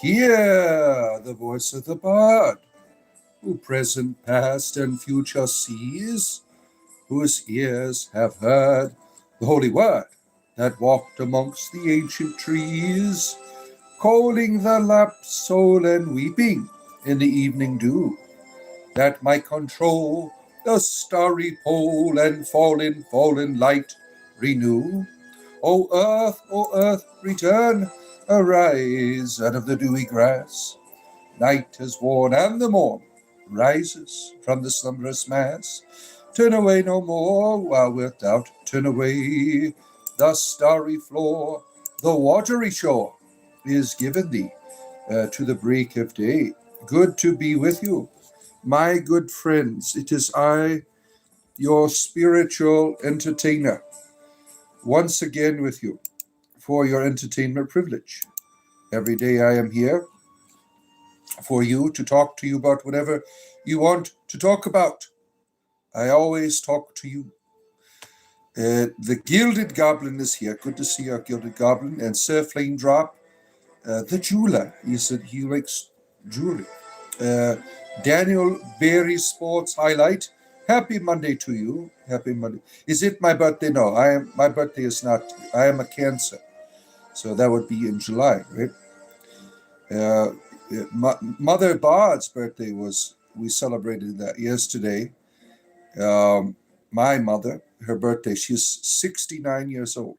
Hear the voice of the bard, who present, past, and future sees, whose ears have heard the holy word that walked amongst the ancient trees, calling the lapped soul and weeping in the evening dew, that might control the starry pole and fallen light renew. O earth, return, arise out of the dewy grass. Night has worn and the morn rises from the slumberous mass. Turn away no more while without, turn away. The starry floor, the watery shore is given thee to the break of day. Good to be with you, my good friends. It is I, your spiritual entertainer, once again with you for your entertainment privilege. Every day I am here for you to talk to you about whatever you want to talk about. I always talk to you. The Gilded Goblin is here. Good to see our Gilded Goblin. And Sir Flame Drop, the jeweler. He likes jewelry. Daniel Berry Sports Highlight. Happy Monday to you. Happy Monday. Is it my birthday? No, my birthday is not. I am a Cancer. So that would be in July, right? Mother Bard's birthday we celebrated that yesterday. My mother, her birthday, she's 69 years old.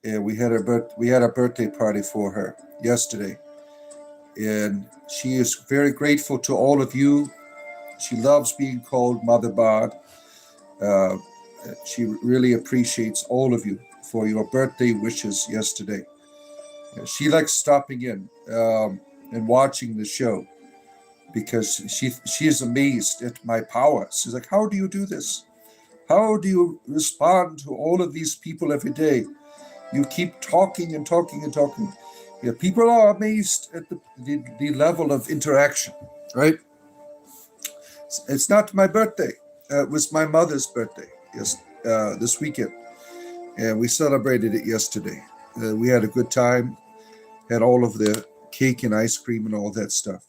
And we had a birthday party for her yesterday. And she is very grateful to all of you. She loves being called Mother Bard. She really appreciates all of you for your birthday wishes yesterday. She likes stopping in and watching the show because she is amazed at my powers. She's like, how do you do this? How do you respond to all of these people every day? You keep talking and talking and talking. Yeah, people are amazed at the level of interaction, right? It's not my birthday. It was my mother's birthday this weekend. And we celebrated it yesterday. We had a good time, had all of the cake and ice cream and all that stuff.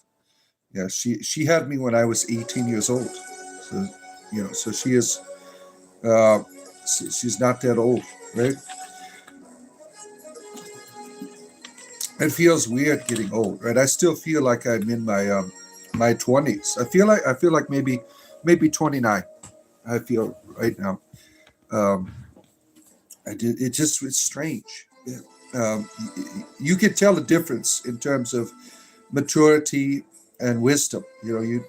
Yeah, she had me when I was 18 years old. So, so she is, she's not that old, right? It feels weird getting old, right? I still feel like I'm in my my 20s. I feel like maybe 29. I feel right now. It's strange. Yeah. You can tell the difference in terms of maturity and wisdom. You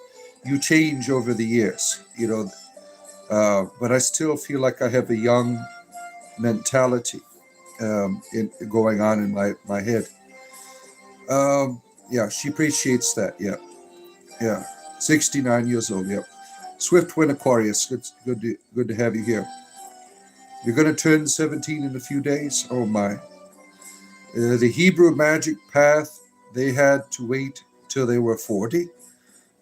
change over the years. But I still feel like I have a young mentality going on in my head. Yeah, she appreciates that. Yeah. 69 years old. Yeah. Swift Wind Aquarius. Good to have you here. You're going to turn 17 in a few days. Oh my. The Hebrew magic path, they had to wait till they were 40.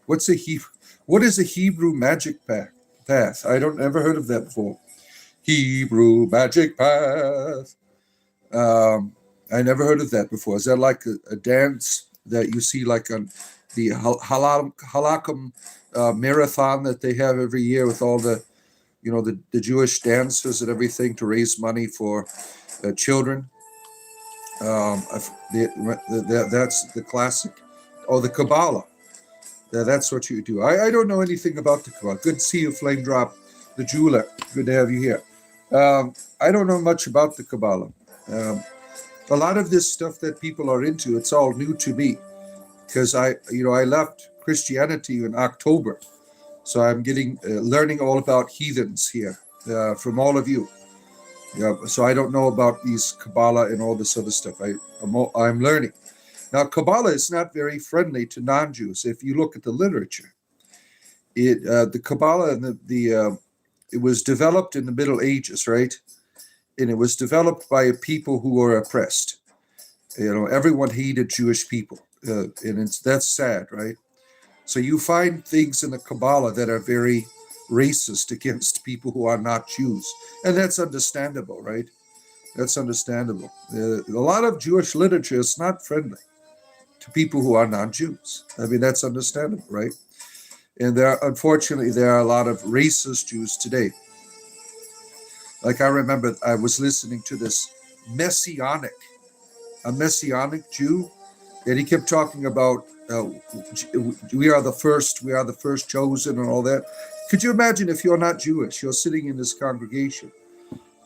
What is a Hebrew magic path? I don't ever heard of that before. Hebrew magic path. I never heard of that before. Is that like a dance that you see like on the Halakam marathon that they have every year with all the Jewish dancers and everything to raise money for children? That's the classic. Oh, the Kabbalah. That's what you do. I don't know anything about the Kabbalah. Good to see you, Flame Drop, the jeweler. Good to have you here. I don't know much about the Kabbalah. A lot of this stuff that people are into, it's all new to me because I left Christianity in October. So I'm learning all about heathens here from all of you. Yeah, so I don't know about these Kabbalah and all this other stuff. I'm learning. Now, Kabbalah is not very friendly to non-Jews. If you look at the literature, the Kabbalah and it was developed in the Middle Ages, right? And it was developed by a people who were oppressed. Everyone hated Jewish people, and that's sad, right? So you find things in the Kabbalah that are very racist against people who are not Jews, and that's understandable, right? That's understandable. A lot of Jewish literature is not friendly. to people who are non-Jews. I mean, that's understandable, right? And unfortunately, there are a lot of racist Jews today. Like I remember I was listening to this messianic Jew, and he kept talking about we are the first chosen and all that. Could you imagine if you're not Jewish, you're sitting in this congregation,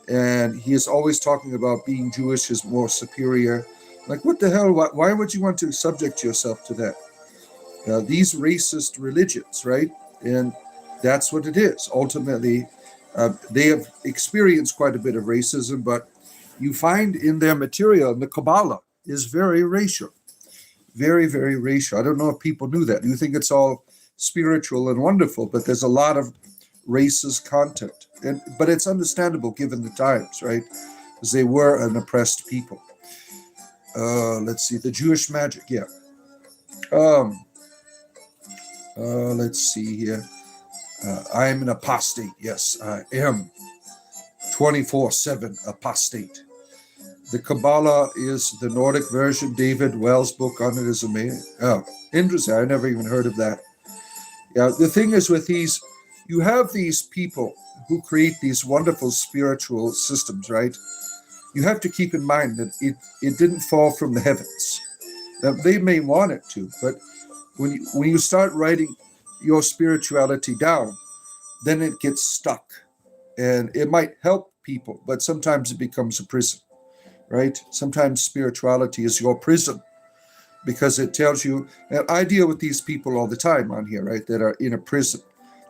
and he is always talking about being Jewish is more superior. Like, what the hell? Why would you want to subject yourself to that? These racist religions, right? And that's what it is. Ultimately, they have experienced quite a bit of racism, but you find in their material, in the Kabbalah, is very racial. Very, very racial. I don't know if people knew that. You think it's all spiritual and wonderful, but there's a lot of racist content. But it's understandable given the times, right? Because they were an oppressed people. Let's see, the Jewish magic, yeah. Let's see here. I am an apostate. Yes, I am 24/7 apostate. The Kabbalah is the Nordic version. David Wells' book on it is amazing. Oh, interesting. I never even heard of that. Yeah, the thing is with these, you have these people who create these wonderful spiritual systems, right? You have to keep in mind that it didn't fall from the heavens. Now, they may want it to, but when you start writing your spirituality down, then it gets stuck. And it might help people, but sometimes it becomes a prison, right? Sometimes spirituality is your prison because it tells you, and I deal with these people all the time on here, right, that are in a prison.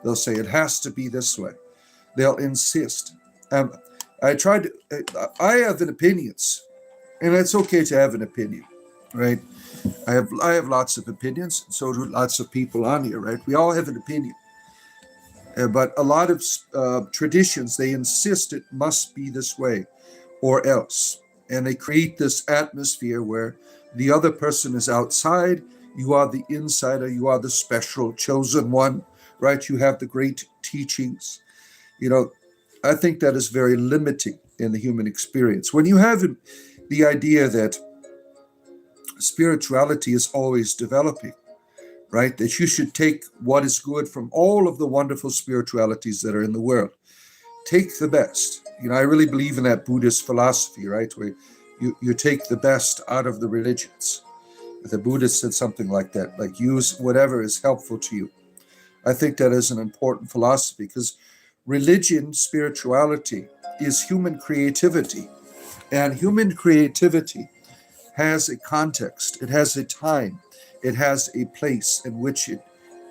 They'll say it has to be this way. They'll insist. I have an opinions, and it's okay to have an opinion, right? I have lots of opinions, so do lots of people on here, right? We all have an opinion. But a lot of traditions, they insist it must be this way or else. And they create this atmosphere where the other person is outside, you are the insider, you are the special chosen one, right? You have the great teachings. You know, I think that is very limiting in the human experience. When you have the idea that spirituality is always developing, right? That you should take what is good from all of the wonderful spiritualities that are in the world. Take the best. You know, I really believe in that Buddhist philosophy, right? Where you take the best out of the religions. The Buddhist said something like that, like use whatever is helpful to you. I think that is an important philosophy because religion, spirituality is human creativity. And human creativity has a context. It has a time. It has a place in which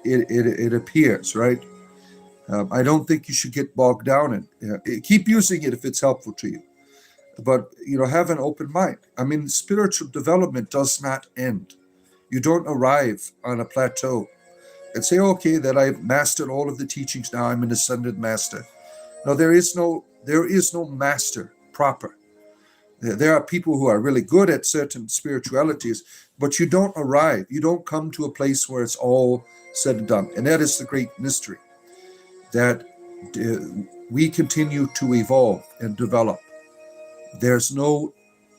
it appears, right? I don't think you should get bogged down in it. Keep using it if it's helpful to you. But, you know, have an open mind. I mean, spiritual development does not end. You don't arrive on a plateau and say, okay, that I've mastered all of the teachings, now I'm an ascended master. No, there is no master proper. There are people who are really good at certain spiritualities, but you don't arrive. You don't come to a place where it's all said and done. And that is the great mystery, that we continue to evolve and develop. There's no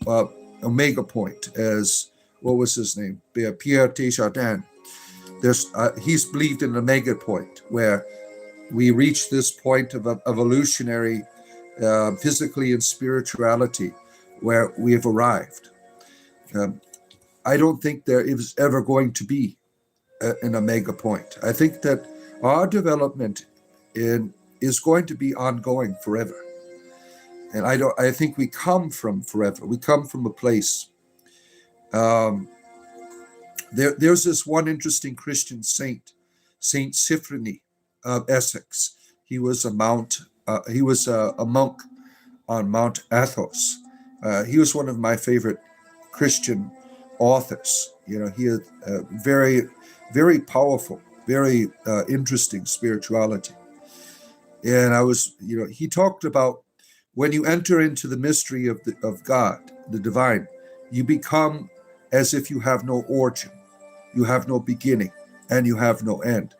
omega point, as, what was his name? Pierre Teilhard. He's believed in an omega point, where we reach this point of evolutionary, physically and spirituality, where we have arrived. I don't think there is ever going to be an omega point. I think that our development is going to be ongoing forever. And I think we come from forever. We come from a place. There's this one interesting Christian saint, Saint Symphony of Essex. He was a monk on Mount Athos. He was one of my favorite Christian authors. You know, he had very, very powerful, very interesting spirituality. And he talked about when you enter into the mystery of God, the divine, you become as if you have no origin, you have no beginning, and you have no end.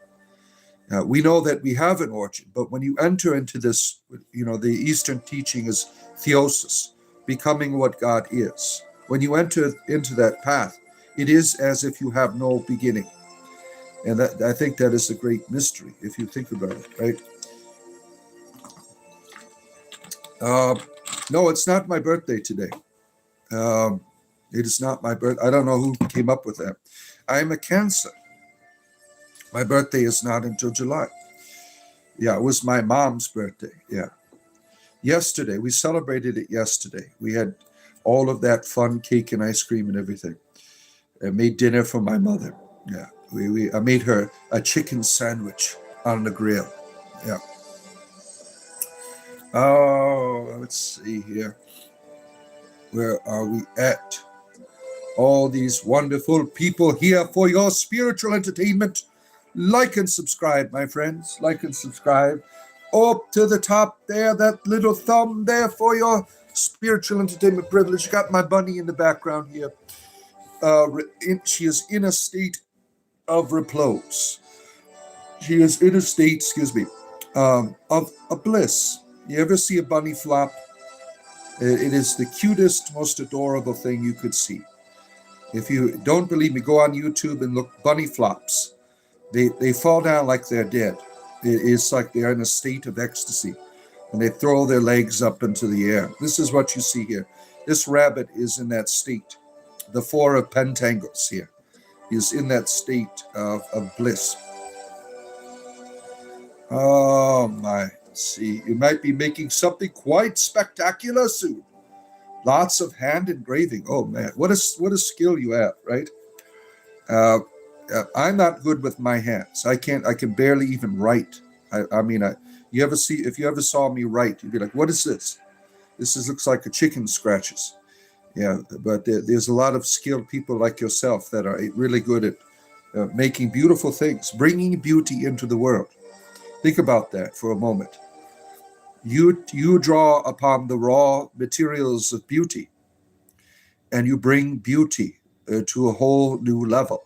We know that we have an origin, but when you enter into this, the Eastern teaching is theosis, becoming what God is. When you enter into that path, It is as if you have no beginning. And I think that is a great mystery, if you think about it, right? No, it's not my birthday today. It is not my birthday. I don't know who came up with that. I am a Cancer. My birthday is not until July. Yeah, it was my mom's birthday. Yeah. Yesterday, we celebrated it yesterday. We had all of that fun cake and ice cream and everything. I made dinner for my mother. Yeah. I made her a chicken sandwich on the grill. Yeah. Oh, let's see here. Where are we at? All these wonderful people here for your spiritual entertainment. Like and subscribe, my friends. Like and subscribe. Up to the top there, that little thumb there for your spiritual entertainment privilege. You got my bunny in the background here. She is in a state of repose. She is in a state, of bliss. You ever see a bunny flop? It is the cutest, most adorable thing you could see. If you don't believe me, go on YouTube and look bunny flops. They fall down like they're dead. It's like they're in a state of ecstasy. And they throw their legs up into the air. This is what you see here. This rabbit is in that state. The Four of Pentacles here is in that state of bliss. Oh my. See, you might be making something quite spectacular soon. Lots of hand engraving. Oh man, what a skill you have, right? I'm not good with my hands. I can barely even write. If you ever saw me write, you'd be like, what is this? Looks like a chicken scratches. Yeah, but there's a lot of skilled people like yourself that are really good at making beautiful things, bringing beauty into the world. Think about that for a moment. You draw upon the raw materials of beauty, and you bring beauty to a whole new level.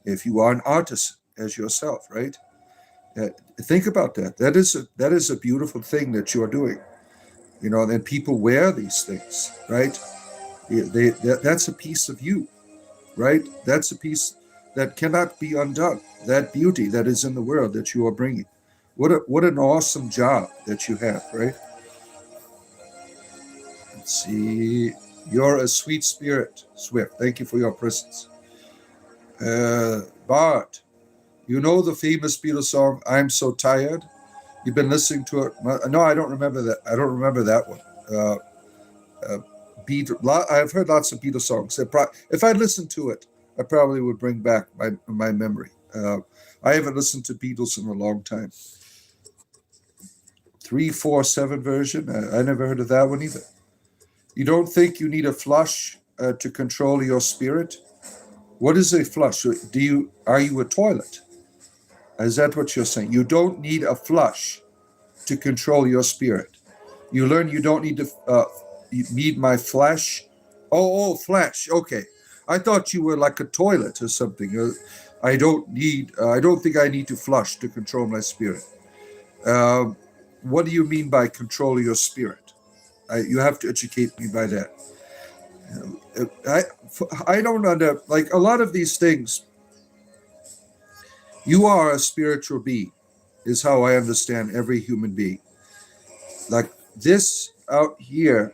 If you are an artist as yourself, right? Think about that. That is a beautiful thing that you're doing. And people wear these things, right? That's a piece of you, right? That's a piece that cannot be undone. That beauty that is in the world that you are bringing. What an awesome job that you have, right? Let's see. You're a sweet spirit, Swift. Thank you for your presence. Bart, you know the famous Beatles song, I'm So Tired? You've been listening to it? No, I don't remember that. I don't remember that one. I've heard lots of Beatles songs. If I listened to it, I probably would bring back my memory. I haven't listened to Beatles in a long time. 347 version. I never heard of that one either. You don't think you need a flush to control your spirit? What is a flush? Are you a toilet? Is that what you're saying? You don't need a flush to control your spirit. You learn you don't need to need my flesh. Oh, flesh. Okay. I thought you were like a toilet or something. I don't think I need to flush to control my spirit. What do you mean by control your spirit? You have to educate me by that. I don't like a lot of these things. You are a spiritual being, is how I understand every human being. Like this out here,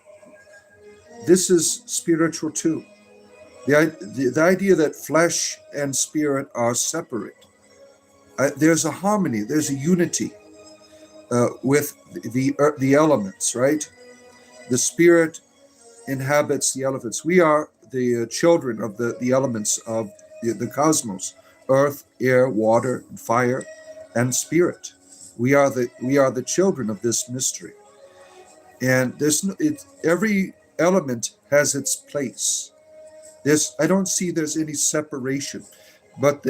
this is spiritual too. The idea that flesh and spirit are separate. There's a harmony, there's a unity with the elements, right? The spirit inhabits the elements. We are the children of the elements of the cosmos: earth, air, water, and fire, and spirit. We are the children of this mystery, and every element has its place. I don't see there's any separation, but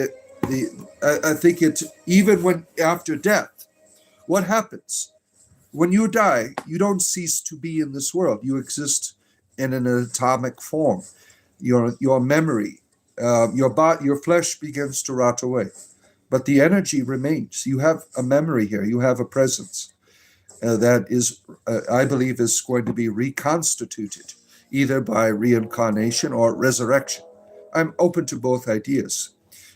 I think it's even when after death, what happens? When you die, you don't cease to be in this world. You exist in an atomic form. Your memory, your flesh begins to rot away, but the energy remains. You have a memory here. You have a presence that is, I believe, is going to be reconstituted either by reincarnation or resurrection. I'm open to both ideas.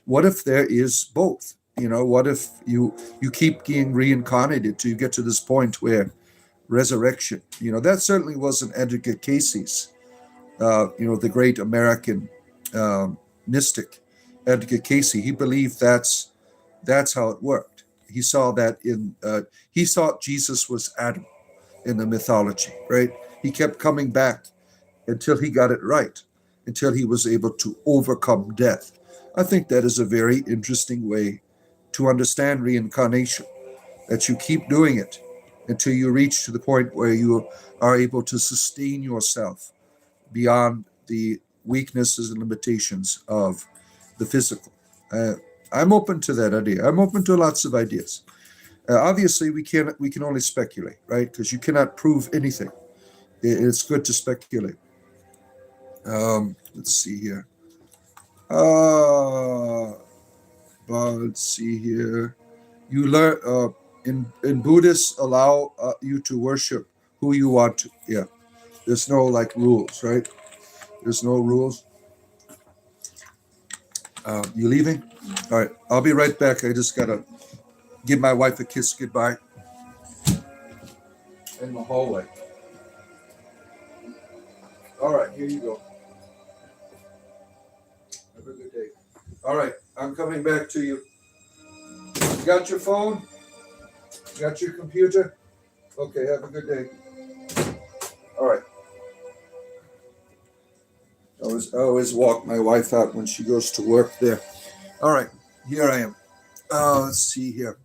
What if there is both? What if you keep being reincarnated till you get to this point where resurrection? That certainly wasn't Edgar Cayce's, the great American mystic, Edgar Cayce. He believed that's how it worked. He saw that he thought Jesus was Adam in the mythology, right? He kept coming back until he got it right, until he was able to overcome death. I think that is a very interesting way to understand reincarnation, that you keep doing it until you reach to the point where you are able to sustain yourself beyond the weaknesses and limitations of the physical. I'm open to that idea. I'm open to lots of ideas. Obviously, we can only speculate, right? Because you cannot prove anything. It's good to speculate. Let's see here. Let's see here. You learn in Buddhists allow you to worship who you want to. Yeah, there's no rules, right? There's no rules. You leaving? All right, I'll be right back. I just gotta give my wife a kiss goodbye in the hallway. All right, here you go. Have a good day. All right, I'm coming back to you. You got your phone? You got your computer? Okay, have a good day. All right. I always walk my wife out when she goes to work there. All right, here I am. Let's see here.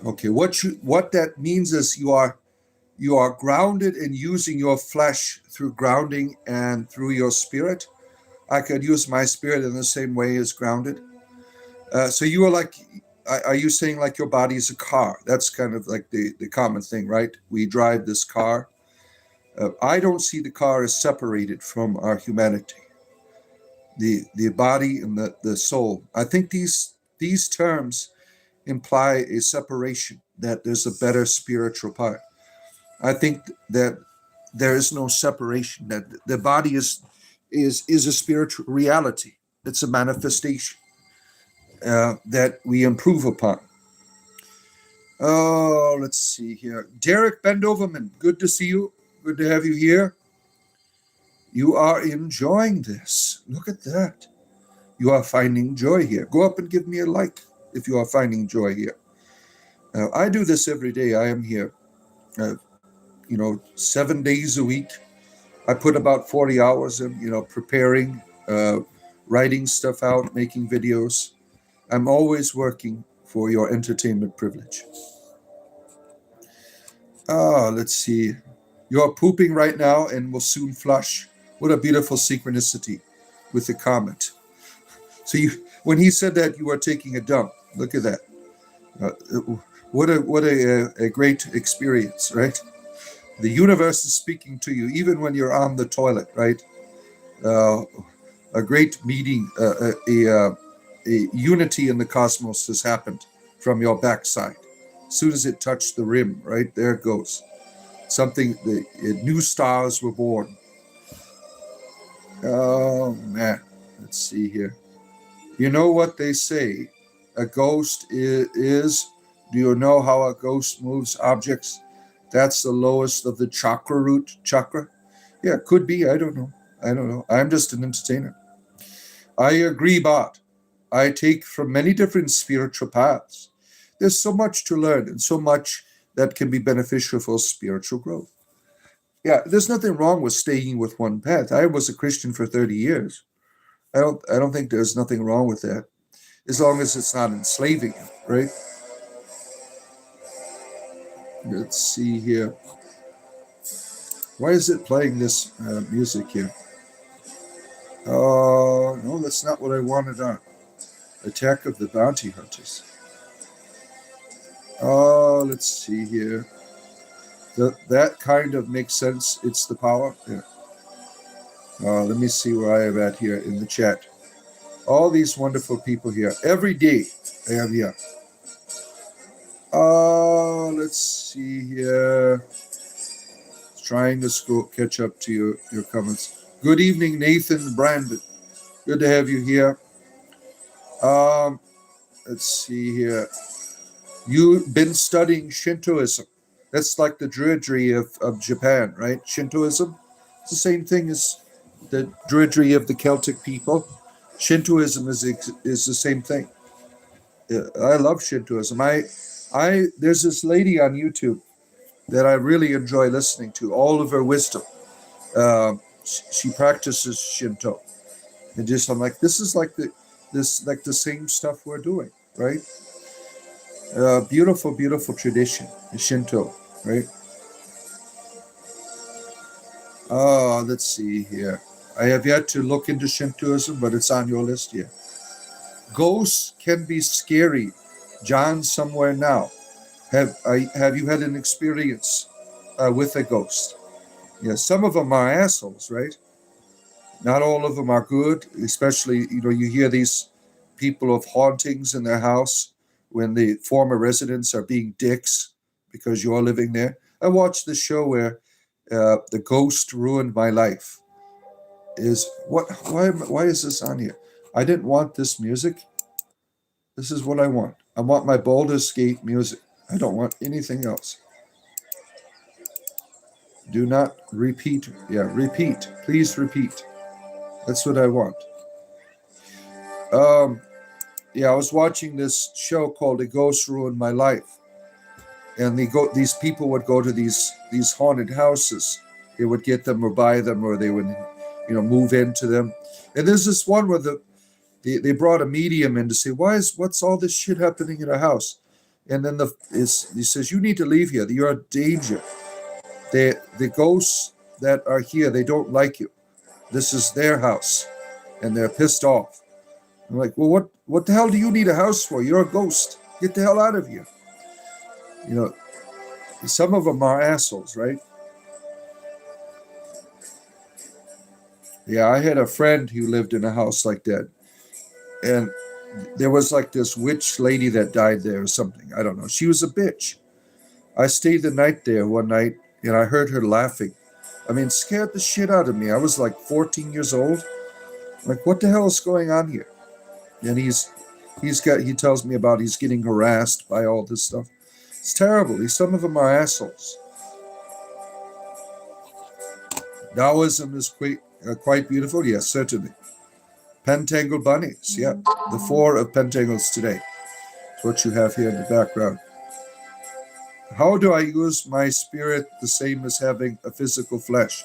Okay, what that means is you are grounded in using your flesh through grounding and through your spirit. I could use my spirit in the same way as grounded. So you are are you saying your body is a car? That's kind of like the common thing, right? We drive this car. I don't see the car as separated from our humanity, the body and the soul. I think these terms imply a separation, that there's a better spiritual part. I think that there is no separation, that the body is a spiritual reality. It's a manifestation that we improve upon. Oh, let's see here. Derek Bendoverman, good to see you. Good to have you here. You are enjoying this. Look at that. You are finding joy here. Go up and give me a like if you are finding joy here. I do this every day. I am here, 7 days a week. I put about 40 hours in, preparing, writing stuff out, making videos. I'm always working for your entertainment privilege. Let's see. You're pooping right now and will soon flush. What a beautiful synchronicity with the comet. So when he said that, you are taking a dump. Look at that. What a great experience, right? The universe is speaking to you, even when you're on the toilet, right? A great meeting, a unity in the cosmos has happened from your backside. As soon as it touched the rim, right, there it goes. New stars were born. Oh, man. Let's see here. You know what they say? A ghost is do you know how a ghost moves objects? That's the lowest of the chakra root. Chakra? Yeah, could be. I don't know. I'm just an entertainer. I agree, Bart. I take from many different spiritual paths. There's so much to learn and so much that can be beneficial for spiritual growth. Yeah, there's nothing wrong with staying with one path. I was a Christian for 30 years. I don't think there's nothing wrong with that, as long as it's not enslaving you, right? Let's see here. Why is it playing this music here? Oh, no, that's not what I wanted on. Attack of the Bounty Hunters. Oh, let's see here. That kind of makes sense. It's the power. Yeah. Let me see where I am at here in the chat. All these wonderful people here. Every day I have here. Let's see here. Let's trying to catch up to your comments. Good evening, Nathan Brandon. Good to have you here. Let's see here. You've been studying Shintoism. That's like the druidry of Japan, right? Shintoism. It's the same thing as the druidry of the Celtic people. Shintoism is the same thing. I love Shintoism. There's this lady on YouTube that I really enjoy listening to. All of her wisdom. She practices Shinto, and just I'm like, this is like the same stuff we're doing, right? Beautiful, beautiful tradition, Shinto, right? Let's see here. I have yet to look into Shintoism, but it's on your list here. Ghosts can be scary. John, somewhere now. Have you had an experience with a ghost? Yeah, some of them are assholes, right? Not all of them are good, especially, you hear these people of hauntings in their house when the former residents are being dicks because you're living there. I watched the show where the ghost ruined my life. Why is this on here? I didn't want this music. This is what I want. I want my Baldur's Gate music. I don't want anything else. Do not repeat. Yeah, repeat. Please repeat. That's what I want. I was watching this show called "A Ghost Ruined My Life," and these people would go to these haunted houses. They would get them or buy them, or they would, move into them. And there's this one where they brought a medium in to say, what's all this shit happening in a house? And then he says, you need to leave here. You're a danger. The ghosts that are here, they don't like you. This is their house, and they're pissed off. I'm like, well, what the hell do you need a house for? You're a ghost. Get the hell out of here. Some of them are assholes, right? Yeah, I had a friend who lived in a house like that. And there was like this witch lady that died there or something. I don't know. She was a bitch. I stayed the night there one night, and I heard her laughing. I mean, scared the shit out of me. I was like 14 years old. Like, what the hell is going on here? And he tells me about he's getting harassed by all this stuff. It's terrible. Some of them are assholes. Taoism is quite beautiful. Yes, certainly. Pentangled bunnies. Yeah, the 4 of pentangles today. That's what you have here in the background. How do I use my spirit the same as having a physical flesh?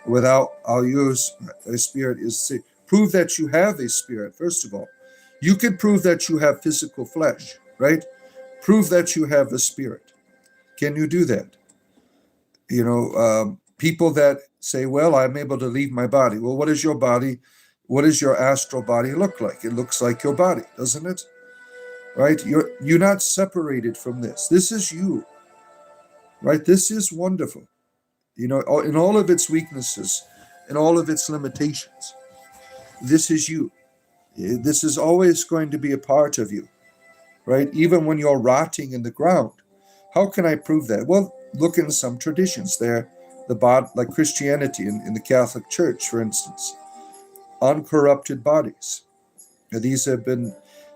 I'll use a spirit prove that you have a spirit, first of all. You can prove that you have physical flesh, right? Prove that you have a spirit. Can you do that? People that say, well, I'm able to leave my body. Well, what is your body? What does your astral body look like? It looks like your body, doesn't it? Right? You're not separated from this. This is you. Right? This is wonderful. In all of its weaknesses and all of its limitations. This is you. This is always going to be a part of you. Right? Even when you're rotting in the ground. How can I prove that? Well, look in some traditions there. Like Christianity in the Catholic Church, for instance. Uncorrupted bodies. Now, these have been,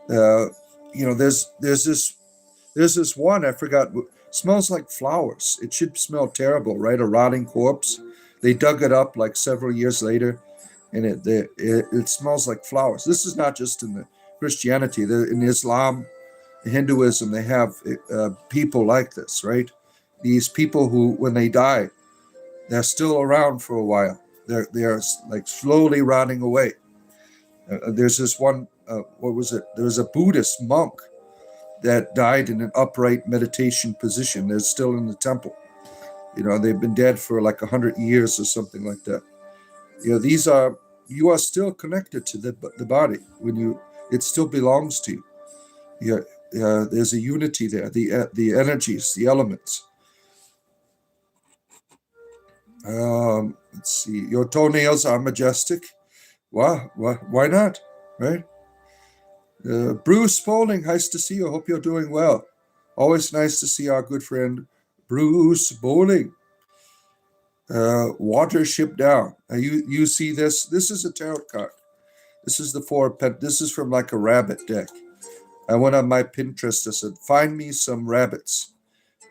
there's this one, I forgot, smells like flowers. It should smell terrible, right? A rotting corpse. They dug it up like several years later, and it smells like flowers. This is not just in the Christianity. In Islam, Hinduism, they have people like this, right? These people who, when they die, they're still around for a while. They're like slowly rotting away. There's this one, what was it? There was a Buddhist monk that died in an upright meditation position. They're still in the temple. They've been dead for like 100 years or something like that. You are still connected to the body it still belongs to you. There's a unity there, the energies, the elements. Let's see. Your toenails are majestic. Wow, why not? Right? Bruce Spaulding, nice to see you. Hope you're doing well. Always nice to see our good friend Bruce Bowling. Watership down. You see this? This is a tarot card. This is the four pet. This is from like a rabbit deck. I went on my Pinterest. I said, find me some rabbits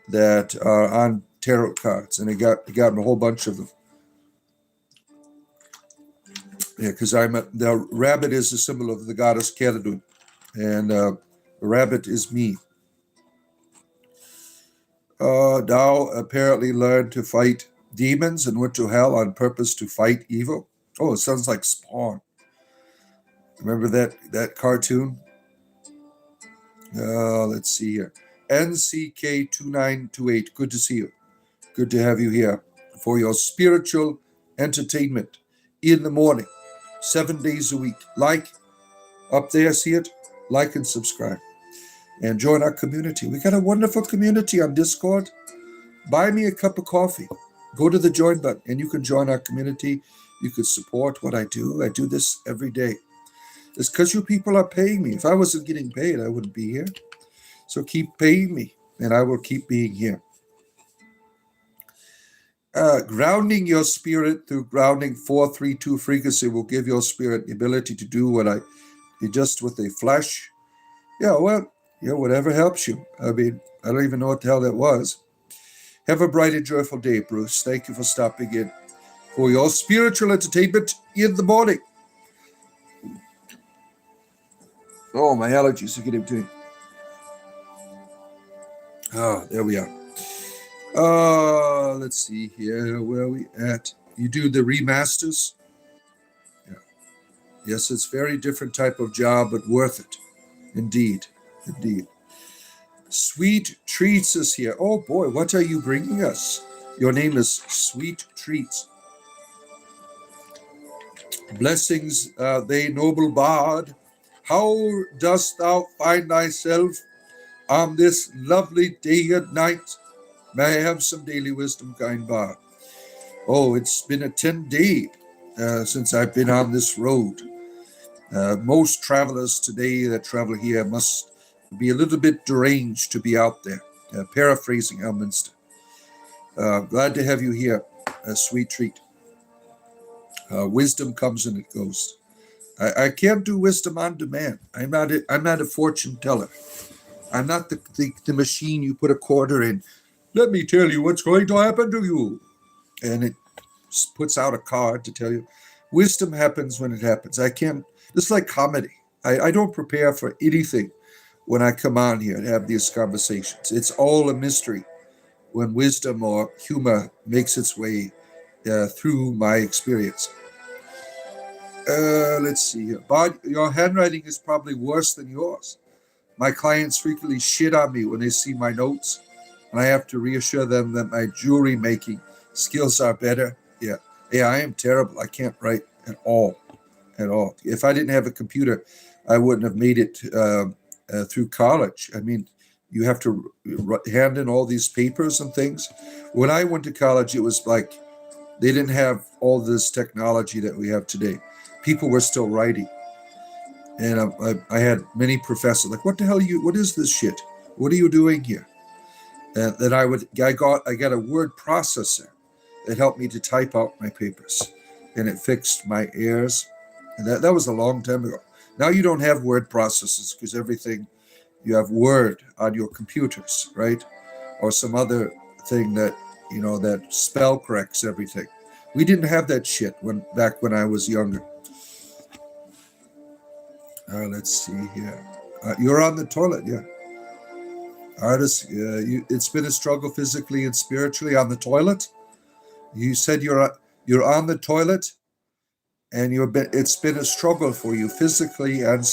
that are on tarot cards, and it got a whole bunch of them. Yeah, because the rabbit is a symbol of the goddess Keladun, and the rabbit is me. Thou apparently learned to fight demons and went to hell on purpose to fight evil. Oh, it sounds like Spawn. Remember that cartoon? Let's see here. NCK2928. Good to see you. Good to have you here for your spiritual entertainment in the morning, 7 days a week. Like up there, see it? Like and subscribe. And join our community. We got a wonderful community on Discord. Buy me a cup of coffee. Go to the join button and you can join our community. You can support what I do. I do this every day. It's because you people are paying me. If I wasn't getting paid, I wouldn't be here. So keep paying me and I will keep being here. Grounding your spirit through grounding 432 frequency will give your spirit the ability to do what I did just with a flash. Yeah, well, yeah, whatever helps you. I mean, I don't even know what the hell that was. Have a bright and joyful day, Bruce. Thank you for stopping in for your spiritual entertainment in the morning. Oh, my allergies are getting to me. Oh, there we are. Let's see here. Where are we at? You do the remasters? Yeah. Yes, it's very different type of job, but worth it. Indeed. Indeed. Sweet Treats is here. Oh boy, what are you bringing us? Your name is Sweet Treats. Blessings, they noble bard. How dost thou find thyself on this lovely day and night? May I have some daily wisdom, kind bard? Oh, it's been a 10-day since I've been on this road. Most travelers today that travel here must be a little bit deranged to be out there. Paraphrasing Elminster. Glad to have you here. A sweet treat. Wisdom comes and it goes. I can't do wisdom on demand. I'm not a fortune teller. I'm not the machine you put a quarter in. Let me tell you what's going to happen to you. And it puts out a card to tell you. Wisdom happens when it happens. I can't. It's like comedy. I don't prepare for anything when I come on here and have these conversations. It's all a mystery when wisdom or humor makes its way through my experience. Let's see here. Bard, your handwriting is probably worse than yours. My clients frequently shit on me when they see my notes, and I have to reassure them that my jewelry making skills are better. Yeah, I am terrible. I can't write at all. If I didn't have a computer, I wouldn't have made it through college. I mean, you have to hand in all these papers and things. When I went to college, it was like they didn't have all this technology that we have today. People were still writing. And I had many professors like, what the hell what is this shit? What are you doing here? And then I got a word processor that helped me to type out my papers. And it fixed my errors. And that was a long time ago. Now you don't have word processors because everything, you have Word on your computers, right? Or some other thing that, that spell corrects everything. We didn't have that shit back when I was younger. Let's see here. You're on the toilet, yeah. Artist, it's been a struggle physically and spiritually on the toilet. You said you're on the toilet, and it's been a struggle for you physically and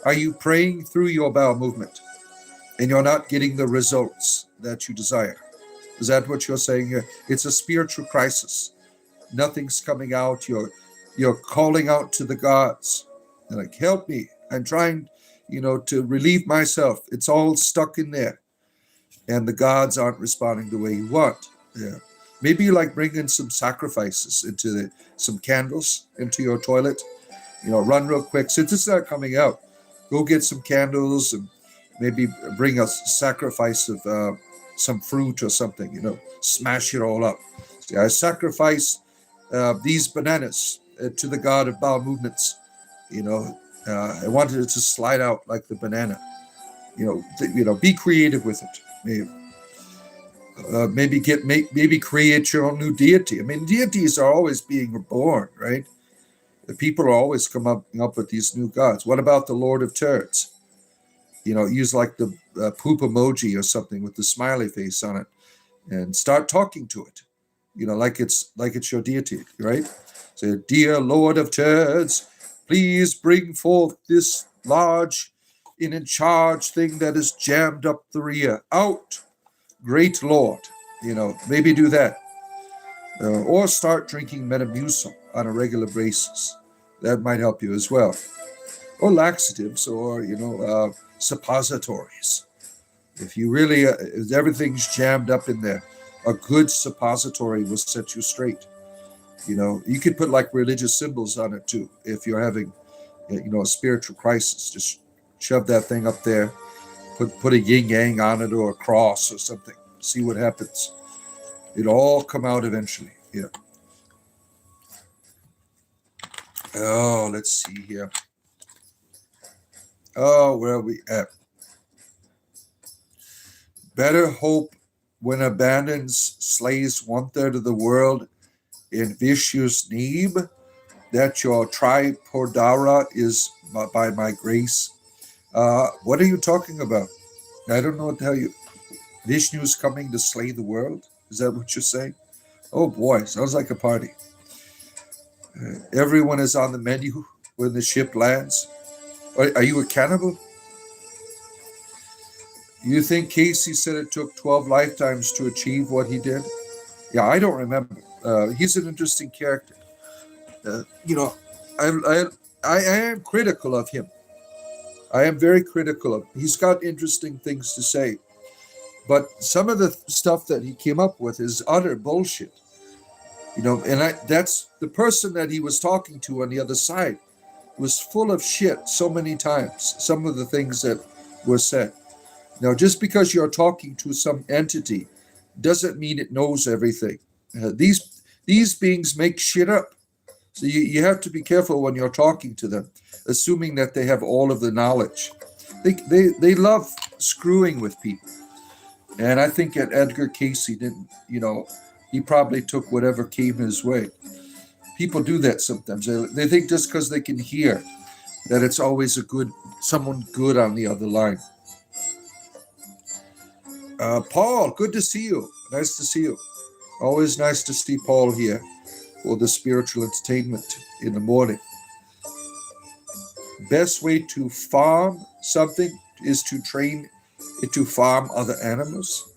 Are you praying through your bowel movement, and you're not getting the results that you desire? Is that what you're saying here? It's a spiritual crisis. Nothing's coming out. You're calling out to the gods. They're like, help me. I'm trying, to relieve myself. It's all stuck in there. And the gods aren't responding the way you want. Yeah. Maybe you bring in some sacrifices some candles into your toilet. Run real quick. Since it's not coming out, go get some candles and maybe bring a sacrifice of some fruit or something, smash it all up. I sacrifice these bananas to the god of bowel movements. I wanted it to slide out like the banana. Be creative with it. Maybe create your own new deity. I mean, deities are always being born, right? The people are always coming up with these new gods. What about the Lord of Turds? Use like the poop emoji or something with the smiley face on it, and start talking to it. Like it's your deity, right? Say, dear Lord of Turds, please bring forth this large, in charge thing that is jammed up the rear. Out, great Lord. Maybe do that. Or start drinking Metamucil on a regular basis. That might help you as well. Or laxatives, or, suppositories. If you really, if everything's jammed up in there, a good suppository will set you straight. You could put like religious symbols on it too. If you're having, a spiritual crisis, just shove that thing up there, put a yin yang on it or a cross or something. See what happens. It'll all come out eventually. Yeah. Oh, let's see here. Oh, where are we at? Better hope when abandons slays 1/3 of the world in vicious need, that your tripodara is by my grace. What are you talking about? I don't know what the hell Vishnu's coming to slay the world? Is that what you're saying? Oh boy, sounds like a party. Everyone is on the menu when the ship lands. Are you a cannibal? You think Casey said it took 12 lifetimes to achieve what he did? Yeah, I don't remember. He's an interesting character. I am critical of him. I am very critical of him. He's got interesting things to say. But some of the stuff that he came up with is utter bullshit. That's the person that he was talking to on the other side was full of shit so many times. Some of the things that were said. Now, just because you're talking to some entity doesn't mean it knows everything. These beings make shit up. So you have to be careful when you're talking to them, assuming that they have all of the knowledge. They love screwing with people. And I think that Edgar Casey didn't, he probably took whatever came his way. People do that sometimes. They think just because they can hear that it's always someone good on the other line. Paul, good to see you. Nice to see you. Always nice to see Paul here for the spiritual entertainment in the morning. Best way to farm something is to train it to farm other animals.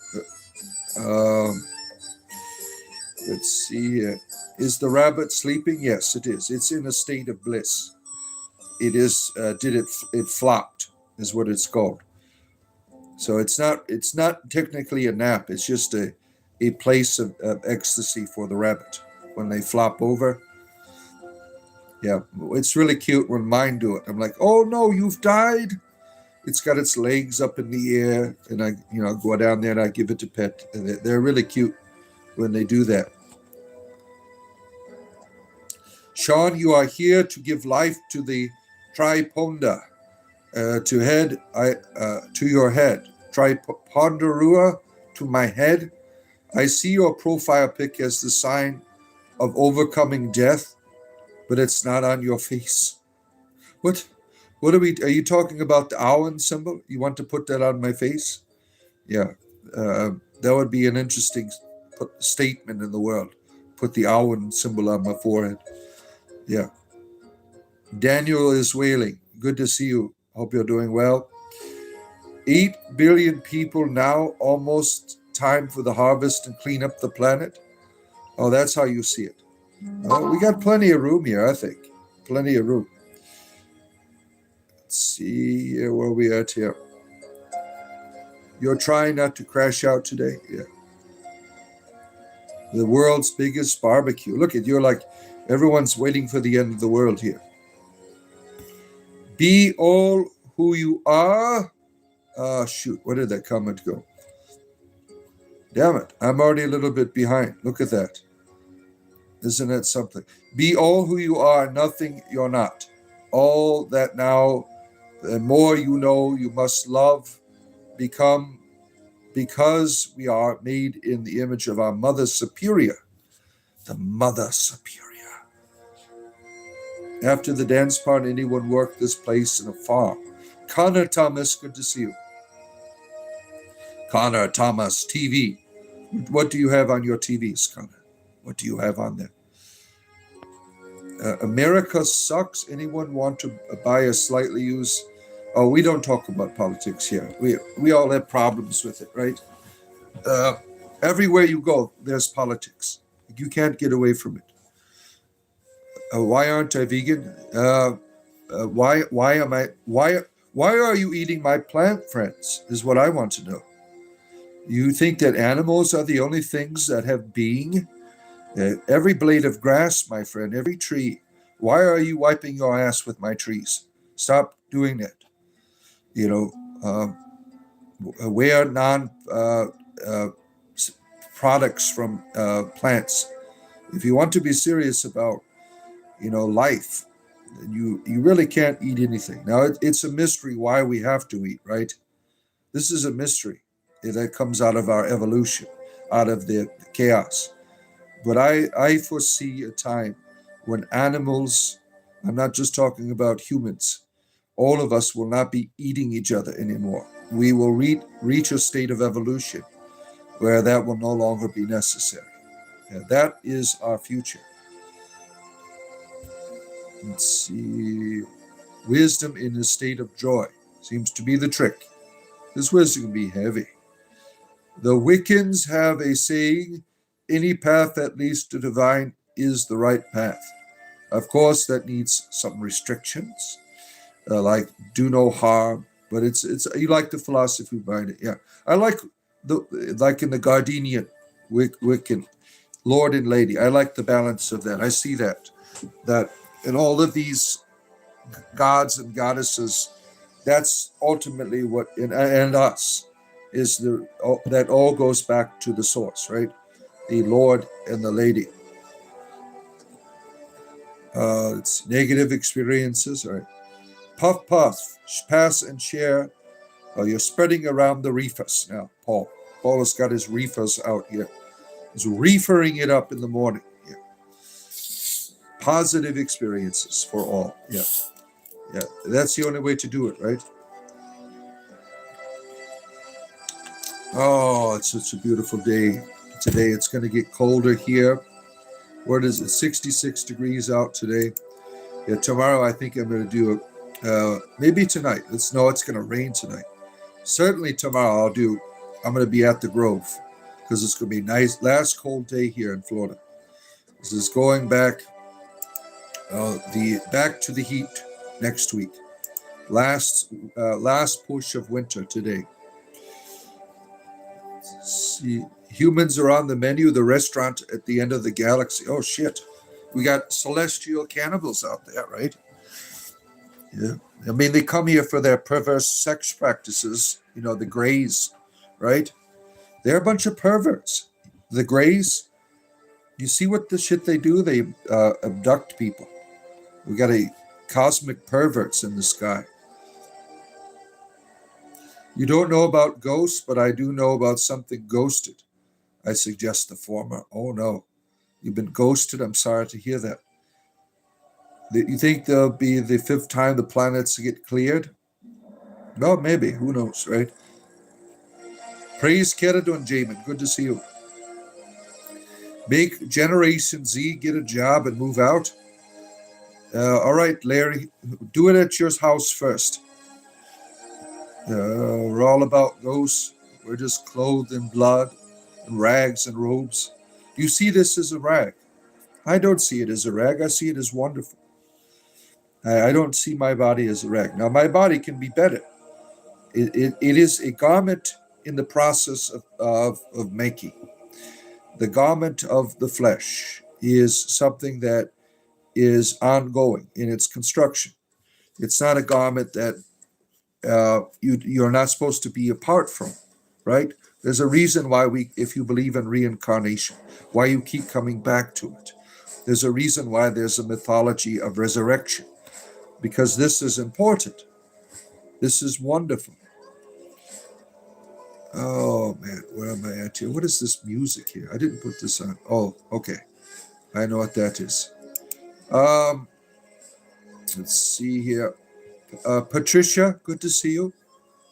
Let's see here. Is the rabbit sleeping? Yes, it is. It's in a state of bliss. It is. It flopped is what it's called. So it's not technically a nap. It's just a place of ecstasy for the rabbit when they flop over. Yeah, it's really cute when mine do it. I'm like, oh no, you've died. It's got its legs up in the air, and I go down there and I give it a pet. And they're really cute when they do that. Sean, you are here to give life to the triponda, to your head. Triponderua to my head. I see your profile pic as the sign of overcoming death, but it's not on your face. What are you talking about the Awan symbol? You want to put that on my face? Yeah, that would be an interesting statement in the world. Put the Awan symbol on my forehead. Yeah. Daniel is wailing. Good to see you. Hope you're doing well. 8 billion people now, almost time for the harvest and clean up the planet. Oh, that's how you see it. We got plenty of room here, I think. Plenty of room. Let's see where we at here. You're trying not to crash out today? Yeah. The world's biggest barbecue. Look at you're like everyone's waiting for the end of the world here. Be all who you are. Shoot, where did that comment go? Damn it, I'm already a little bit behind. Look at that. Isn't it something? Be all who you are, nothing you're not. All that now, the more you know, you must love, become, because we are made in the image of our Mother Superior. The Mother Superior. After the dance part, anyone work this place in a farm? Connor Thomas, good to see you. Connor Thomas, TV. What do you have on your TVs, Connor? What do you have on there? America sucks. Anyone want to buy a slightly used? Oh, we don't talk about politics here. We all have problems with it, right? Everywhere you go, there's politics. You can't get away from it. Why aren't I vegan? Why are you eating my plant friends? Is what I want to know. You think that animals are the only things that have being? Every blade of grass, my friend, every tree. Why are you wiping your ass with my trees? Stop doing that. Wear non products from plants. If you want to be serious about life, you really can't eat anything. Now it's a mystery why we have to eat, right? This is a mystery that comes out of our evolution, out of the chaos. But I foresee a time when animals, I'm not just talking about humans, all of us will not be eating each other anymore. We will reach a state of evolution where that will no longer be necessary. That is our future. Let's see. Wisdom in a state of joy seems to be the trick. This wisdom can be heavy. The Wiccans have a saying, any path that leads to divine is the right path. Of course, that needs some restrictions, like do no harm. But it's you like the philosophy behind it, yeah. I like in the Gardenian Wiccan, Lord and Lady. I like the balance of that. I see that in all of these gods and goddesses, that's ultimately what and us is that all goes back to the source, right? The Lord and the Lady. It's negative experiences, all right. Puff, puff, pass and share. Oh, you're spreading around the reefers now, Paul. Paul has got his reefers out here. He's reefering it up in the morning. Yeah. Positive experiences for all. Yeah. Yeah. That's the only way to do it, right? Oh, it's such a beautiful day today. It's going to get colder here. What is it? 66 degrees out today. Yeah, tomorrow I think I'm going to do maybe tonight. It's going to rain tonight. Certainly tomorrow I'm going to be at the Grove because it's going to be nice. Last cold day here in Florida. This is going back back to the heat next week. Last push of winter today. See, humans are on the menu. The restaurant at the end of the galaxy. Oh shit, we got celestial cannibals out there, right? Yeah, I mean they come here for their perverse sex practices. The Greys, right? They're a bunch of perverts. The Greys. You see what the shit they do? They abduct people. We got a cosmic perverts in the sky. You don't know about ghosts, but I do know about something ghosted. I suggest the former. Oh no, you've been ghosted. I'm sorry to hear that. You think there'll be the fifth time the planets get cleared? Well, maybe. Who knows, right? Praise Keradon, Jamin. Good to see you. Make Generation Z get a job and move out. All right, Larry. Do it at your house first. We're all about ghosts. We're just clothed in blood and rags and robes. You see this as a rag. I don't see it as a rag. I see it as wonderful. I don't see my body as a rag. Now, my body can be better. It is a garment in the process of making. The garment of the flesh is something that is ongoing in its construction. It's not a garment that you're not supposed to be apart from, right? There's a reason why if you believe in reincarnation, why you keep coming back to it. There's a reason why there's a mythology of resurrection, because this is important. This is wonderful. Oh, man, where am I at here? What is this music here? I didn't put this on. Oh, okay. I know what that is. Let's see here. Patricia, good to see you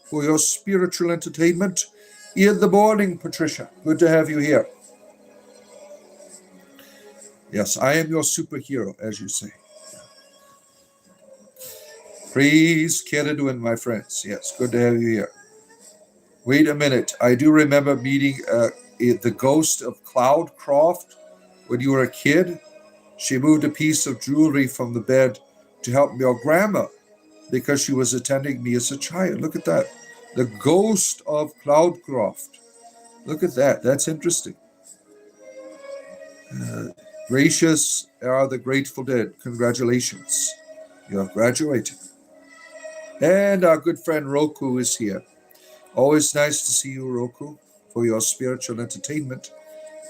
for your spiritual entertainment in the morning, Patricia. Good to have you here. Yes, I am your superhero, as you say. Please, Keridwin, my friends. Yes, good to have you here. Wait a minute. I do remember meeting the ghost of Cloudcroft when you were a kid. She moved a piece of jewelry from the bed to help your grandma because she was attending me as a child. Look at that. The ghost of Cloudcroft. Look at that. That's interesting. Gracious are the Grateful Dead. Congratulations. You have graduated. And our good friend Roku is here. Always nice to see you, Roku, for your spiritual entertainment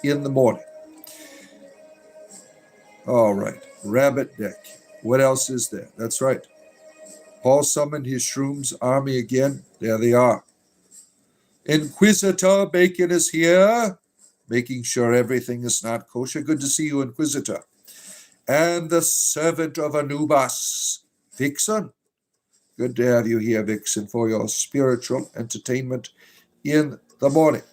in the morning. All right. Rabbit deck. What else is there? That's right. Paul summoned his shrooms army again. There they are. Inquisitor Bacon is here, making sure everything is not kosher. Good to see you, Inquisitor. And the servant of Anubis, Vixen. Good to have you here, Vixen, for your spiritual entertainment in the morning.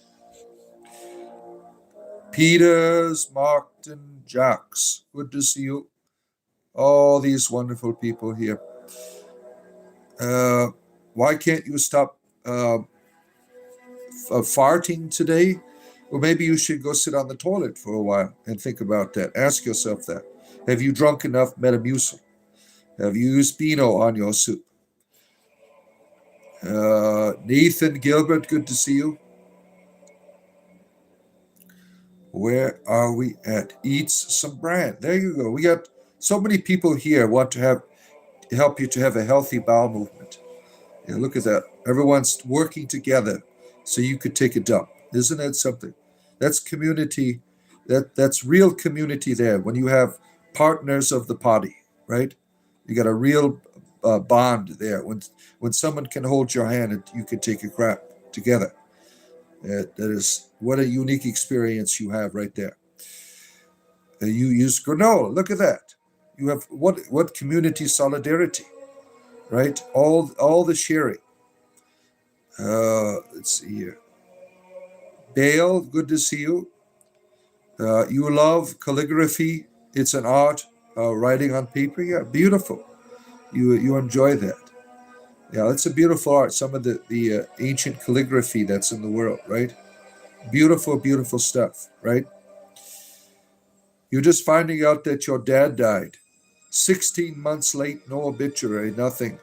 Peters, Markton, Jacks. Good to see you. All these wonderful people here. Why can't you stop farting today? Or maybe you should go sit on the toilet for a while and think about that. Ask yourself that. Have you drunk enough Metamucil? Have you used Beano on your soup? Nathan Gilbert, good to see you. Where are we at? Eats some bran. There you go. We got so many people here want to help you to have a healthy bowel movement. Yeah, look at that. Everyone's working together so you could take a dump. Isn't that something? That's community. That's real community there. When you have partners of the party, right? You got a real bond there. When someone can hold your hand and you can take a crap together. That is what a unique experience you have right there. You use granola. Look at that. You have what community solidarity, right? All the sharing. Let's see here. Bale, good to see you. You love calligraphy. It's an art, writing on paper. Yeah, beautiful. You enjoy that. Yeah, that's a beautiful art. Some of the ancient calligraphy that's in the world, right? Beautiful, beautiful stuff, right? You're just finding out that your dad died. 16 months late, no obituary, nothing.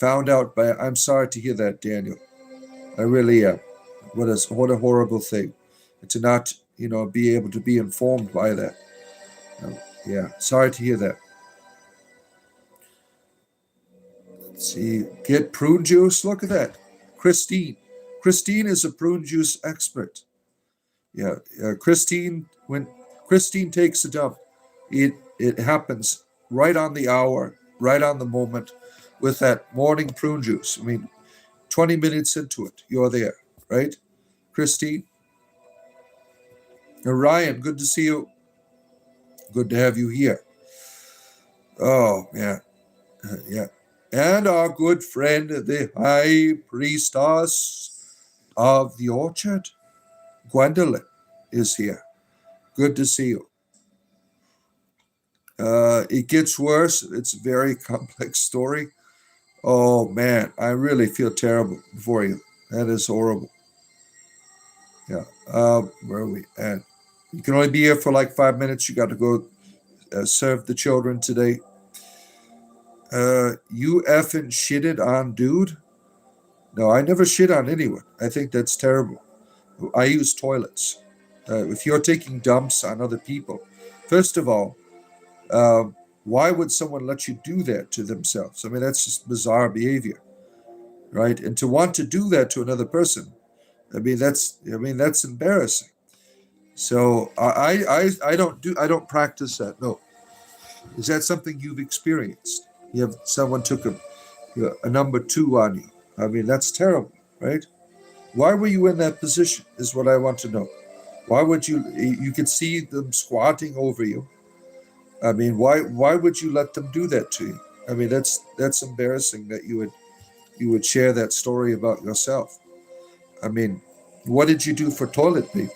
Found out by, I'm sorry to hear that, Daniel. I really am. What a horrible thing to not, be able to be informed by that. Yeah, sorry to hear that. Let's see, get prune juice. Look at that. Christine is a prune juice expert. Yeah, Christine, when Christine takes a dump, it happens right on the hour, right on the moment with that morning prune juice. I mean, 20 minutes into it, you're there, right? Christine? Ryan, good to see you. Good to have you here. Oh, yeah. Yeah. And our good friend, the high priestess of the orchard, Gwendolyn, is here. Good to see you. It gets worse. It's a very complex story. Oh, man, I really feel terrible for you. That is horrible. Yeah. Where are we at? You can only be here for like 5 minutes. You got to go serve the children today. You effing shitted on dude? No, I never shit on anyone. I think that's terrible. I use toilets. If you're taking dumps on other people, first of all, why would someone let you do that to themselves? I mean, that's just bizarre behavior, right? And to want to do that to another person, that's embarrassing. So I don't practice that. No, Is that something you've experienced? You have someone took a number 2 on you. I mean, that's terrible, right? Why were you in that position is what I want to know. Why would you could see them squatting over you. I mean, why would you let them do that to you? I mean, that's embarrassing that you would share that story about yourself. I mean, what did you do for toilet paper?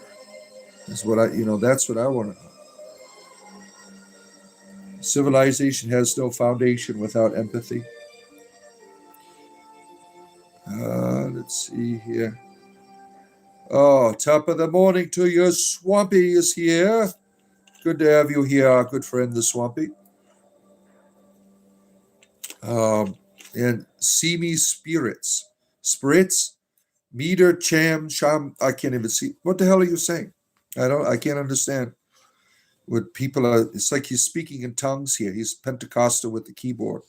Is what that's what I want to know. Civilization has no foundation without empathy. Let's see here. Oh, top of the morning to you. Swampy is here. Good to have you here, our good friend, the Swampy. And see me spirits. Spirits? Meter, cham, sham. I can't even see. What the hell are you saying? I can't understand what people are. It's like he's speaking in tongues here. He's Pentecostal with the keyboard.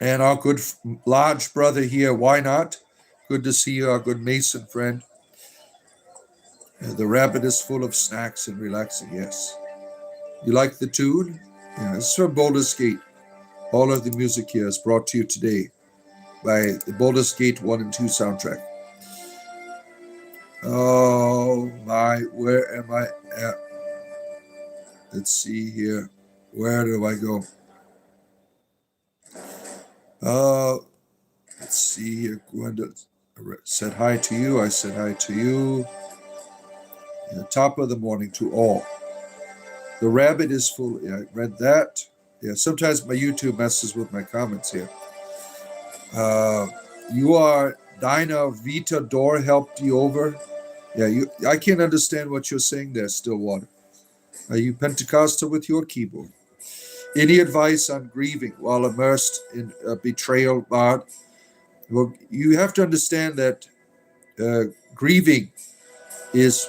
And our good large brother here, why not? Good to see you, our good Mason friend. The rabbit is full of snacks and relaxing, yes. You like the tune? Yeah, it's from Baldur's Gate. All of the music here is brought to you today by the Baldur's Gate 1 and 2 soundtrack. Oh my, where am I at? Let's see here. Where do I go? Let's see here. Gwenda said hi to you. I said hi to you. The top of the morning to all. The rabbit is full. Yeah, I read that. Yeah, sometimes my YouTube messes with my comments here. You are Dinah Vita Door helped you over. Yeah, I can't understand what you're saying there, Stillwater. Are you Pentecostal with your keyboard? Any advice on grieving while immersed in betrayal, Bard? Well, you have to understand that grieving is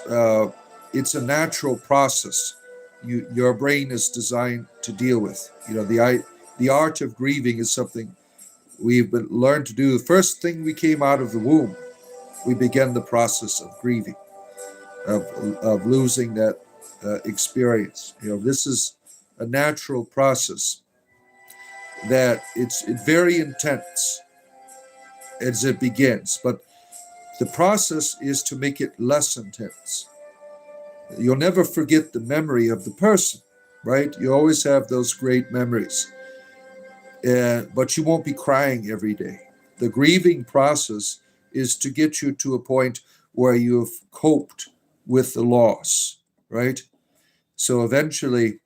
it's a natural process. Your brain is designed to deal with. The art of grieving is something we've learned to do. The first thing we came out of the womb, we began the process of grieving, of losing that experience. This is a natural process that it's very intense as it begins, but the process is to make it less intense. You'll never forget the memory of the person, right? You always have those great memories, but you won't be crying every day. The grieving process is to get you to a point where you've coped with the loss, right? So eventually,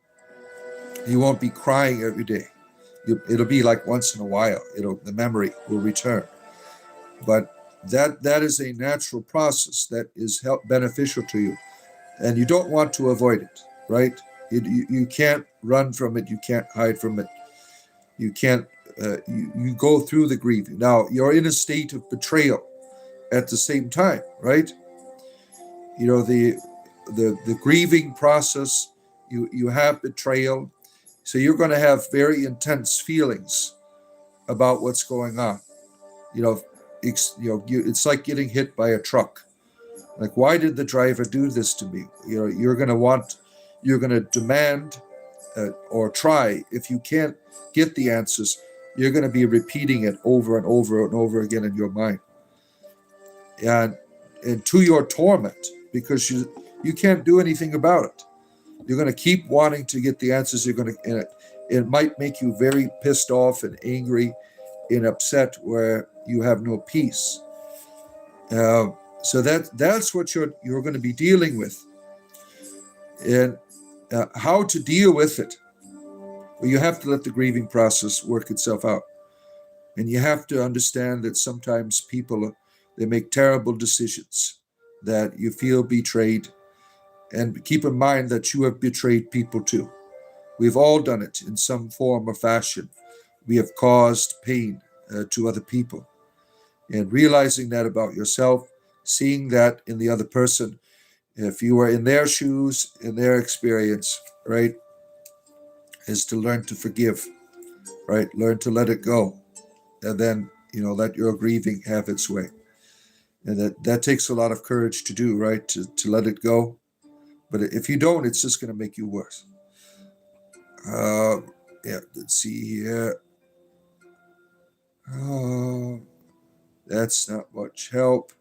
you won't be crying every day. It'll be like once in a while. The memory will return, but that is a natural process that is beneficial to you, and you don't want to avoid it, right? You can't run from it. You can't hide from it. You can't. You go through the grieving. Now you're in a state of betrayal at the same time, right? The grieving process. You have betrayal, so you're going to have very intense feelings about what's going on. It's like getting hit by a truck. Like, why did the driver do this to me? You're going to demand or try. If you can't get the answers, you're going to be repeating it over and over and over again in your mind. And to your torment, because you can't do anything about it. You're going to keep wanting to get the answers. It might make you very pissed off and angry and upset where you have no peace. So that's what you're going to be dealing with. And how to deal with it? Well, you have to let the grieving process work itself out. And you have to understand that sometimes people, they make terrible decisions, that you feel betrayed. And keep in mind that you have betrayed people too. We've all done it in some form or fashion. We have caused pain to other people. And realizing that about yourself, seeing that in the other person, if you are in their shoes, in their experience, right, is to learn to forgive, right? Learn to let it go. And then, let your grieving have its way. And that takes a lot of courage to do, right? To let it go. But if you don't, it's just going to make you worse. Yeah, let's see here. That's not much help.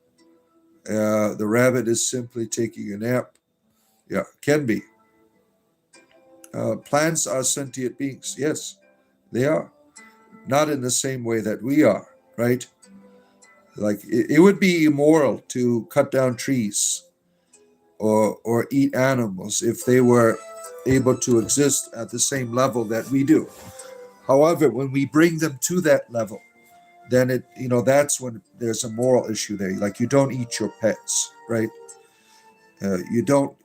The rabbit is simply taking a nap. Yeah, can be. Plants are sentient beings. Yes, they are. Not in the same way that we are, right? Like it would be immoral to cut down trees or eat animals if they were able to exist at the same level that we do. However, when we bring them to that level, then that's when there's a moral issue there. Like you don't eat your pets, right? You don't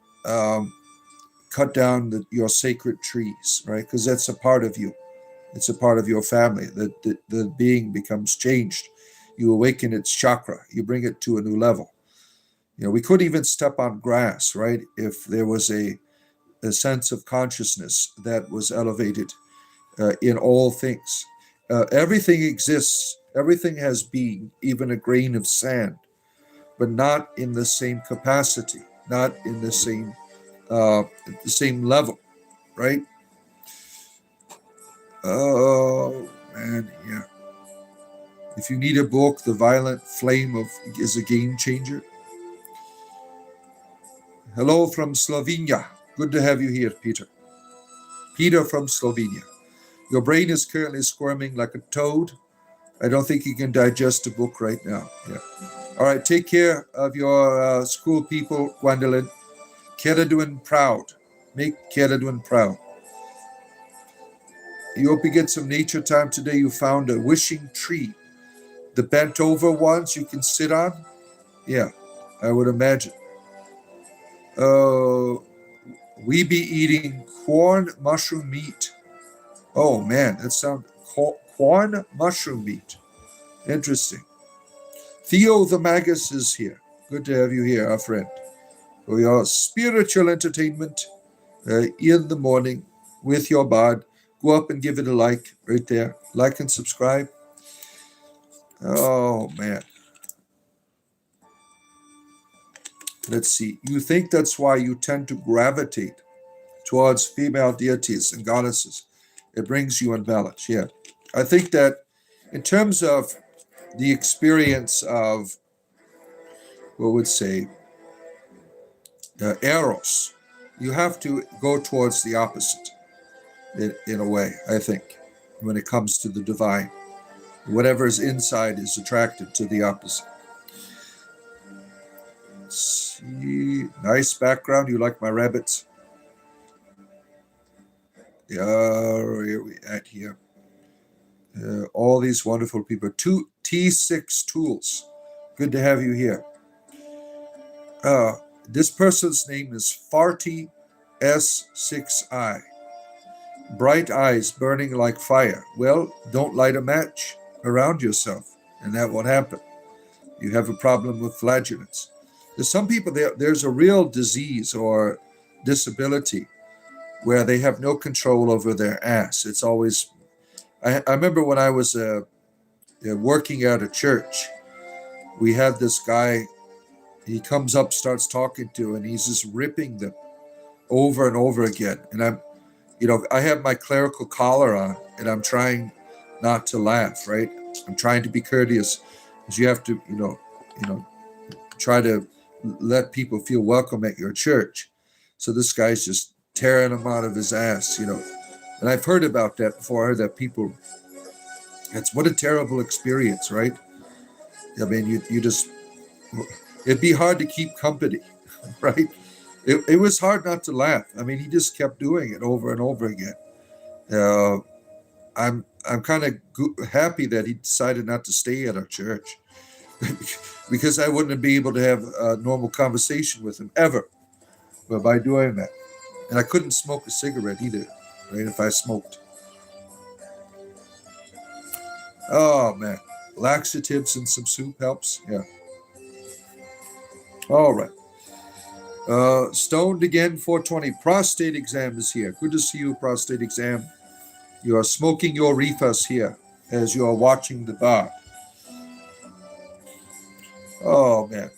cut down your sacred trees, right? Because that's a part of you. It's a part of your family. The being becomes changed. You awaken its chakra. You bring it to a new level. We could even step on grass, right? If there was a sense of consciousness that was elevated in all things. Everything exists. Everything has being, even a grain of sand, but not in the same capacity, not in the same level, right? Oh man, yeah. If you need a book, The Violent Flame is a Game Changer. Hello from Slovenia. Good to have you here, Peter. Peter from Slovenia. Your brain is currently squirming like a toad. I don't think you can digest a book right now. Yeah. All right, take care of your school people, Gwendolyn. Keradwin proud. Make Keradwin proud. You hope you get some nature time today. You found a wishing tree. The bent over ones you can sit on? Yeah, I would imagine. We be eating corn mushroom meat. Oh man, that sounds corn mushroom meat. Interesting. Theo the Magus is here. Good to have you here, our friend. For your spiritual entertainment in the morning with your bard. Go up and give it a like right there. Like and subscribe. Oh man. Let's see. You think that's why you tend to gravitate towards female deities and goddesses. It brings you in balance. Yeah. I think that in terms of the experience of, what would say, eros, you have to go towards the opposite in a way, I think, when it comes to the divine. Whatever is inside is attracted to the opposite. Let's see. Nice background. You like my rabbits? Yeah, where we at here? All these wonderful people. T6 Tools. Good to have you here. This person's name is Farty S6I. Bright eyes burning like fire. Well, don't light a match around yourself, and that won't happen. You have a problem with flatulence. There's some people there's a real disease or disability where they have no control over their ass. It's always. I remember when I was working at a church, we had this guy. He comes up, starts talking to, and he's just ripping them over and over again. And I have my clerical collar on, and I'm trying not to laugh. Right? I'm trying to be courteous, because you have to, try to let people feel welcome at your church. So this guy's just tearing them out of his ass, And I've heard about that before, that people, it's what a terrible experience, right? I mean, you just, it'd be hard to keep company, right? It was hard not to laugh. I mean, he just kept doing it over and over again. I'm kind of happy that he decided not to stay at our church, because I wouldn't be able to have a normal conversation with him ever, but by doing that. And I couldn't smoke a cigarette either, right, if I smoked. Oh, man. Laxatives and some soup helps. Yeah. All right. Stoned again, 420. Prostate exam is here. Good to see you, prostate exam. You are smoking your reefers here as you are watching the bar. Oh, man.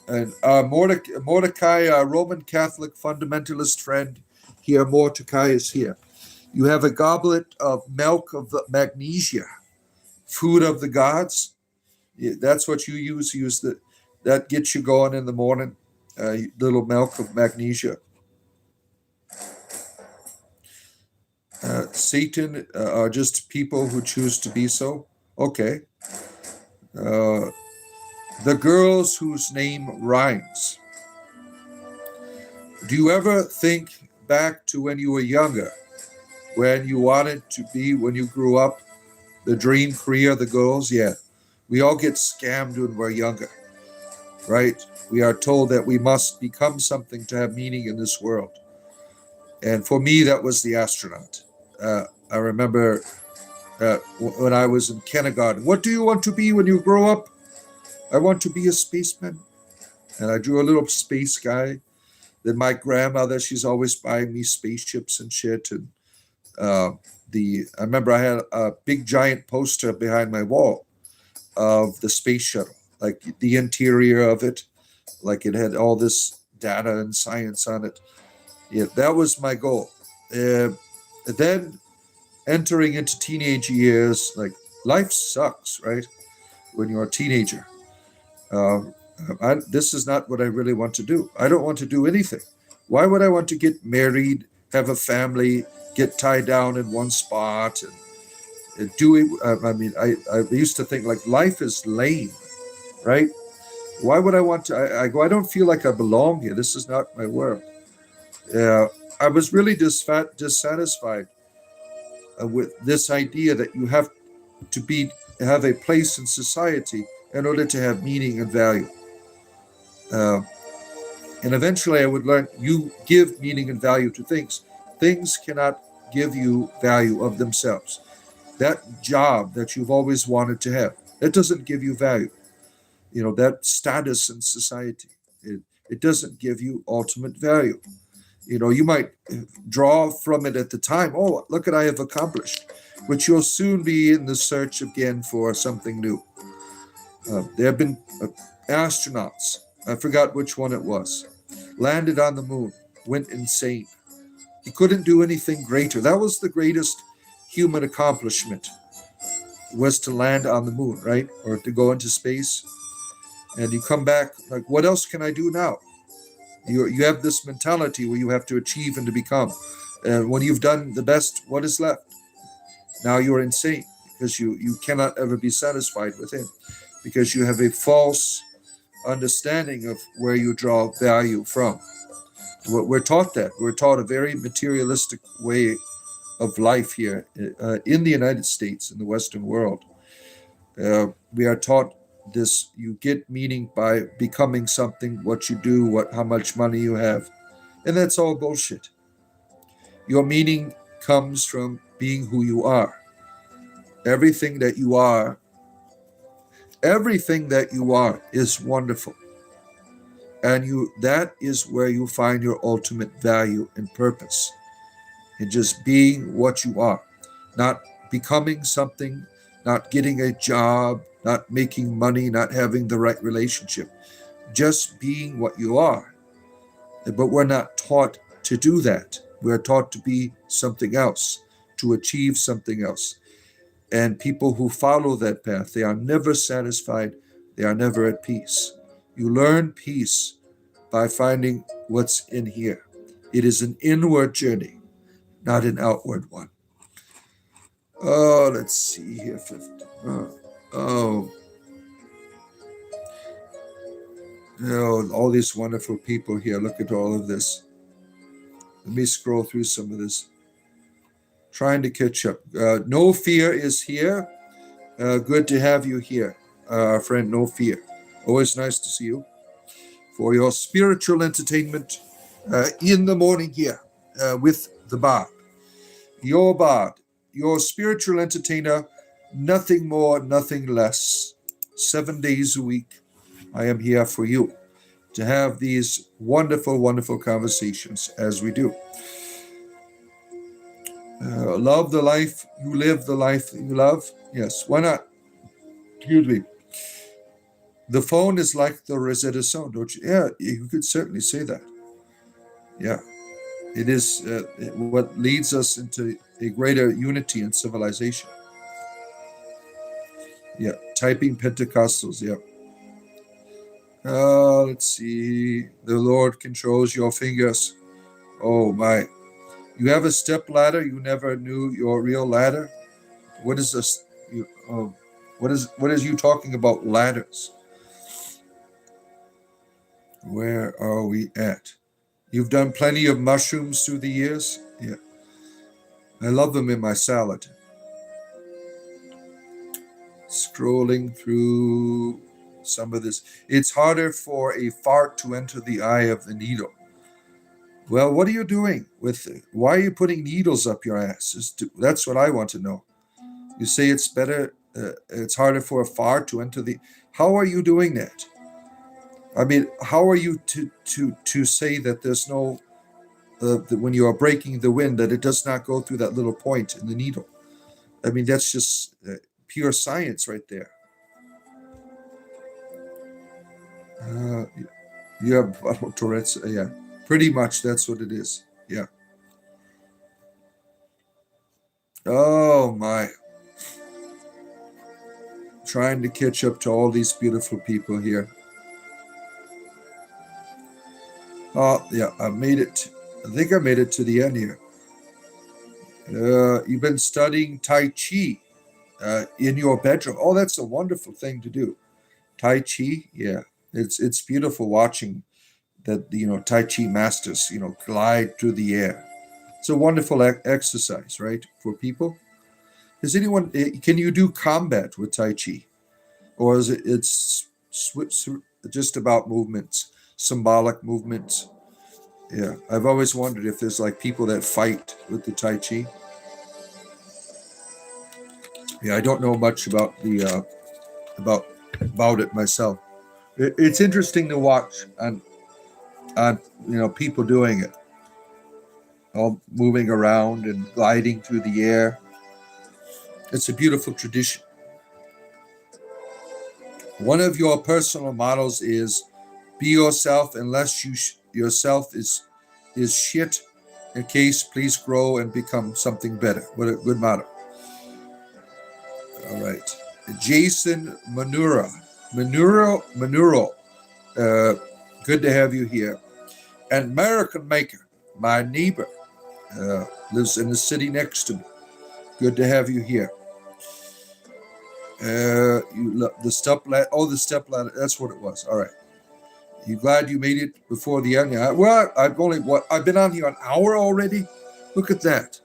And Mordecai, Roman Catholic fundamentalist friend here. Mordecai is here. You have a goblet of milk of the magnesia, food of the gods. That's what you use. That gets you going in the morning. Little milk of magnesia. Satan are just people who choose to be so. Okay. Uh, the girls whose name rhymes. Do you ever think back to when you were younger, when you wanted to be, when you grew up, the dream career, the goals? Yeah. We all get scammed when we're younger, right? We are told that we must become something to have meaning in this world. And for me, that was the astronaut. I remember when I was in kindergarten. What do you want to be when you grow up? I want to be a spaceman. And I drew a little space guy. Then my grandmother, she's always buying me spaceships and shit. And I remember I had a big giant poster behind my wall of the space shuttle, like the interior of it, like it had all this data and science on it. Yeah, that was my goal. Then entering into teenage years, like life sucks, right? When you're a teenager. This is not what I really want to do. I don't want to do anything. Why would I want to get married, have a family, get tied down in one spot, and do it? I used to think like life is lame, right? Why would I want to? I go, I don't feel like I belong here. This is not my world. I was really dissatisfied with this idea that you have to have a place in society in order to have meaning and value. And eventually I would learn you give meaning and value to things. Things cannot give you value of themselves. That job that you've always wanted to have, that doesn't give you value. That status in society, it doesn't give you ultimate value. You might draw from it at the time. Oh, look what I have accomplished. But you'll soon be in the search again for something new. There have been astronauts. I forgot which one it was. Landed on the moon. Went insane. He couldn't do anything greater. That was the greatest human accomplishment. Was to land on the moon, right? Or to go into space. And you come back like, what else can I do now? You have this mentality where you have to achieve and to become. And when you've done the best, what is left? Now you're insane because you cannot ever be satisfied within, because you have a false understanding of where you draw value from. We're taught that. We're taught a very materialistic way of life here in the United States, in the Western world. We are taught this: you get meaning by becoming something, what you do, how much money you have. And that's all bullshit. Your meaning comes from being who you are. Everything that you are is wonderful. And that is where you find your ultimate value and purpose. In just being what you are. Not becoming something, not getting a job, not making money, not having the right relationship. Just being what you are. But we're not taught to do that. We're taught to be something else, to achieve something else. And people who follow that path, they are never satisfied. They are never at peace. You learn peace by finding what's in here. It is an inward journey, not an outward one. Oh, let's see here. All these wonderful people here. Look at all of this. Let me scroll through some of this. Trying to catch up. No Fear is here. Good to have you here, our friend No Fear. Always nice to see you. For your spiritual entertainment in the morning here with the Bard. Your Bard, your spiritual entertainer, nothing more, nothing less. 7 days a week, I am here for you to have these wonderful, wonderful conversations as we do. Love the life you live, the life that you love. Yes, why not? Excuse me. The phone is like the Rosetta Stone, don't you? Yeah, you could certainly say that. Yeah. It is what leads us into a greater unity and civilization. Yeah, typing Pentecostals. Yeah. Let's see. The Lord controls your fingers. Oh my! You have a step ladder. You never knew your real ladder. What is this? What is you talking about ladders? Where are we at? You've done plenty of mushrooms through the years. Yeah, I love them in my salad. Scrolling through some of this. It's harder for a fart to enter the eye of the needle. Well, what are you doing with it? Why are you putting needles up your ass? That's what I want to know. You say it's better, it's harder for a fart to enter the. How are you doing that? I mean, how are you to say that there's no, that when you are breaking the wind, that it does not go through that little point in the needle? I mean, that's just pure science right there. You have Tourette's, yeah. Pretty much that's what it is. Yeah. Oh my. Trying to catch up to all these beautiful people here. Oh, yeah, I made it. I think I made it to the end here. You've been studying Tai Chi in your bedroom. Oh, that's a wonderful thing to do. Tai Chi, yeah. It's beautiful watching that, Tai Chi masters, glide through the air. It's a wonderful exercise, right, for people. Can you do combat with Tai Chi? Or is it's just about movements, symbolic movements? Yeah, I've always wondered if there's like people that fight with the Tai Chi. Yeah, I don't know much about the about it myself. It's interesting to watch on people doing it, all moving around and gliding through the air. It's a beautiful tradition. One of your personal models is be yourself unless yourself is shit. In case, please grow and become something better. What a good motto. All right. Jason Manuro. Good to have you here. And American Maker, my neighbor, lives in the city next to me. Good to have you here. The step ladder. Oh, the step ladder. That's what it was. All right. You glad you made it before the end? Well, I've been on here an hour already. Look at that.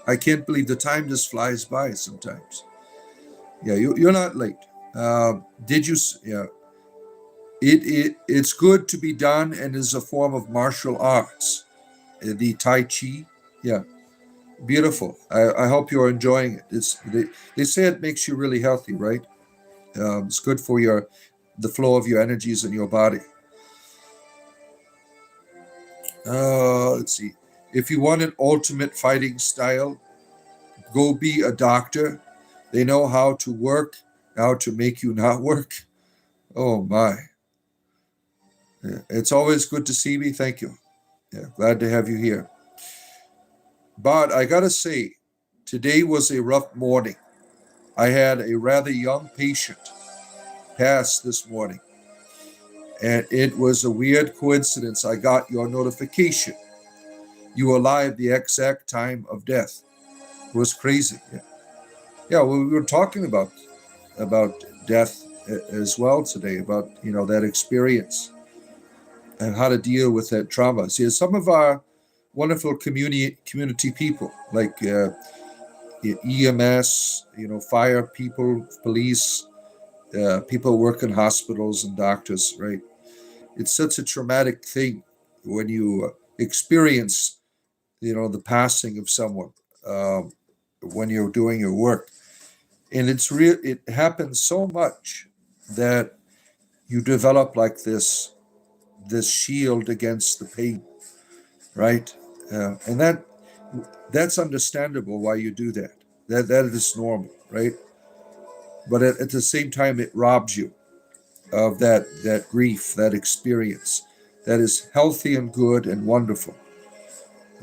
I can't believe the time just flies by sometimes. Yeah, you're not late. Did you? Yeah. It's good to be done and is a form of martial arts. The Tai Chi. Yeah. Beautiful. I hope you're enjoying it. They say it makes you really healthy, right? It's good for the flow of your energies in your body. Let's see. If you want an ultimate fighting style, go be a doctor. They know how to work, how to make you not work. Oh my. Yeah, it's always good to see me. Thank you. Yeah, glad to have you here. But I gotta say, today was a rough morning. I had a rather young patient pass this morning. And it was a weird coincidence. I got your notification. You were alive the exact time of death. It was crazy. Yeah, well, we were talking about death as well today, about that experience and how to deal with that trauma. See, some of our wonderful community people like EMS, fire people, police, people work in hospitals and doctors, right? It's such a traumatic thing when you experience, the passing of someone when you're doing your work. And it happens so much that you develop like this shield against the pain, right? And that's understandable why you do that. That is normal, right? But at the same time, it robs you of that grief, that experience that is healthy and good and wonderful.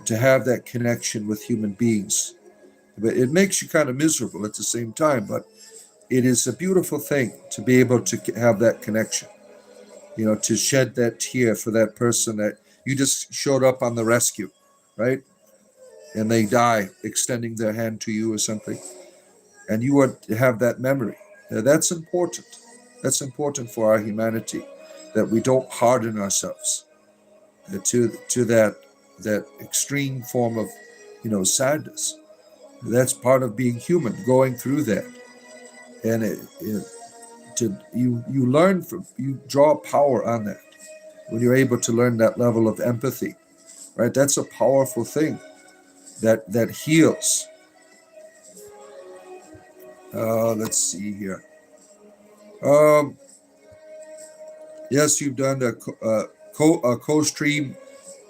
to have that connection with human beings. But it makes you kind of miserable at the same time, but it is a beautiful thing to be able to have that connection, to shed that tear for that person that you just showed up on the rescue, right? And they die extending their hand to you or something. And you want to have that memory. That's important. That's important for our humanity, that we don't harden ourselves to that extreme form of, sadness. That's part of being human, going through that. And you learn from, you draw power on that when you're able to learn that level of empathy, right? That's a powerful thing that heals. Let's see here. Yes, you've done a co-stream.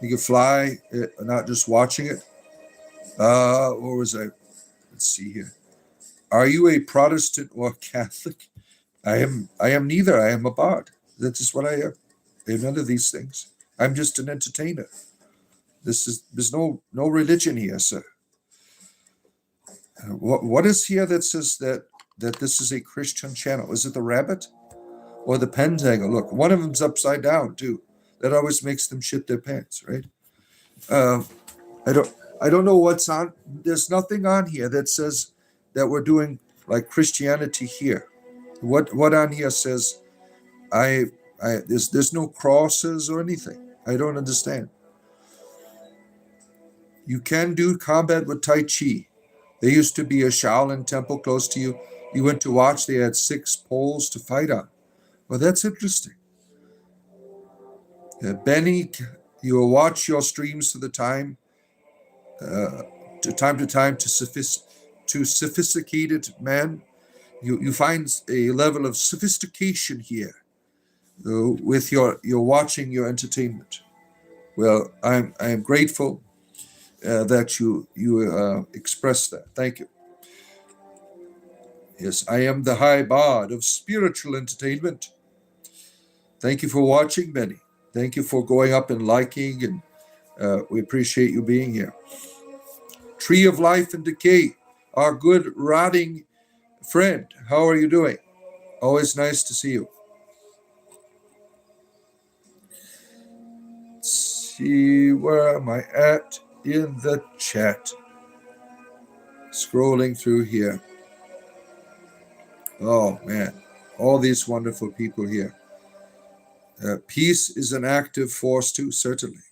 You can fly, not just watching it. What was I? Let's see here. Are you a Protestant or Catholic? I am neither. I am a bard. That's just what I am. I am none of these things. I'm just an entertainer. There's no religion here, sir. What is here that says that this is a Christian channel? Is it the rabbit or the pentacle? Look, one of them's upside down too. That always makes them shit their pants, right? I don't know what's on. There's nothing on here that says that we're doing like Christianity here. What on here says there's no crosses or anything. I don't understand. You can do combat with Tai Chi. There used to be a Shaolin temple close to you. You went to watch, they had 6 poles to fight on. Well, that's interesting. Benny, you will watch your streams to the time to sophisticated man. You find a level of sophistication here with your watching your entertainment. Well, I am grateful that you express that. Thank you. Yes, I am the high bard of spiritual entertainment. Thank you for watching, Benny. Thank you for going up and liking, and we appreciate you being here. Tree of Life and Decay, our good rotting friend. How are you doing? Always nice to see you. Let's see, where am I at in the chat? Scrolling through here. Oh, man. All these wonderful people here. Peace is an active force too, certainly.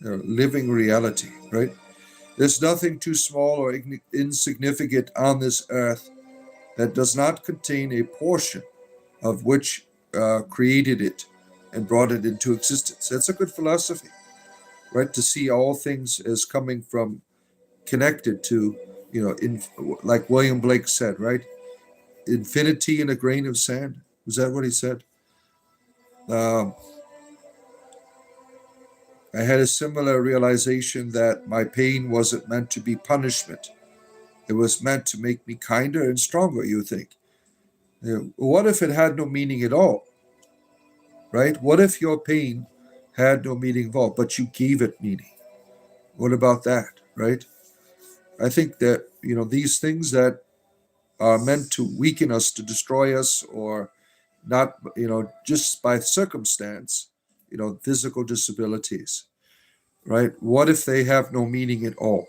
Living reality, right? There's nothing too small or insignificant on this earth that does not contain a portion of which created it and brought it into existence. That's a good philosophy, right? To see all things as coming from, connected to, like William Blake said, right? Infinity in a grain of sand. Was that what he said? I had a similar realization that my pain wasn't meant to be punishment. It was meant to make me kinder and stronger, you think. What if it had no meaning at all? Right? What if your pain had no meaning at all, but you gave it meaning? What about that, right? I think that, these things that are meant to weaken us, to destroy us, or not, just by circumstance, physical disabilities, right? What if they have no meaning at all?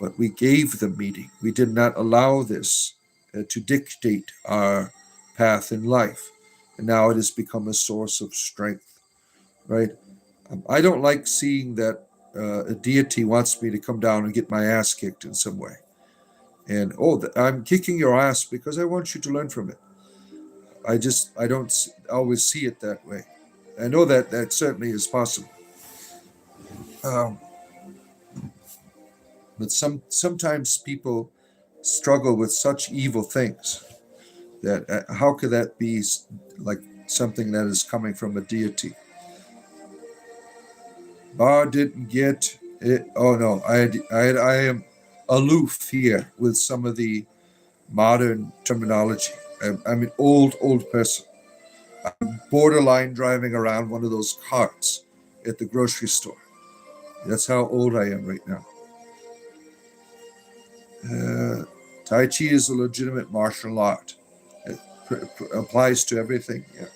But we gave them meaning. We did not allow this to dictate our path in life. And now it has become a source of strength, right? I don't like seeing that a deity wants me to come down and get my ass kicked in some way. And, I'm kicking your ass because I want you to learn from it. I don't always see it that way. I know that certainly is possible. But sometimes people struggle with such evil things that how could that be like something that is coming from a deity? Bar didn't get it. Oh no, I am aloof here with some of the modern terminology. I'm an old person. I'm borderline driving around one of those carts at the grocery store. That's how old I am right now. Tai Chi is a legitimate martial art. It applies to everything. Yeah.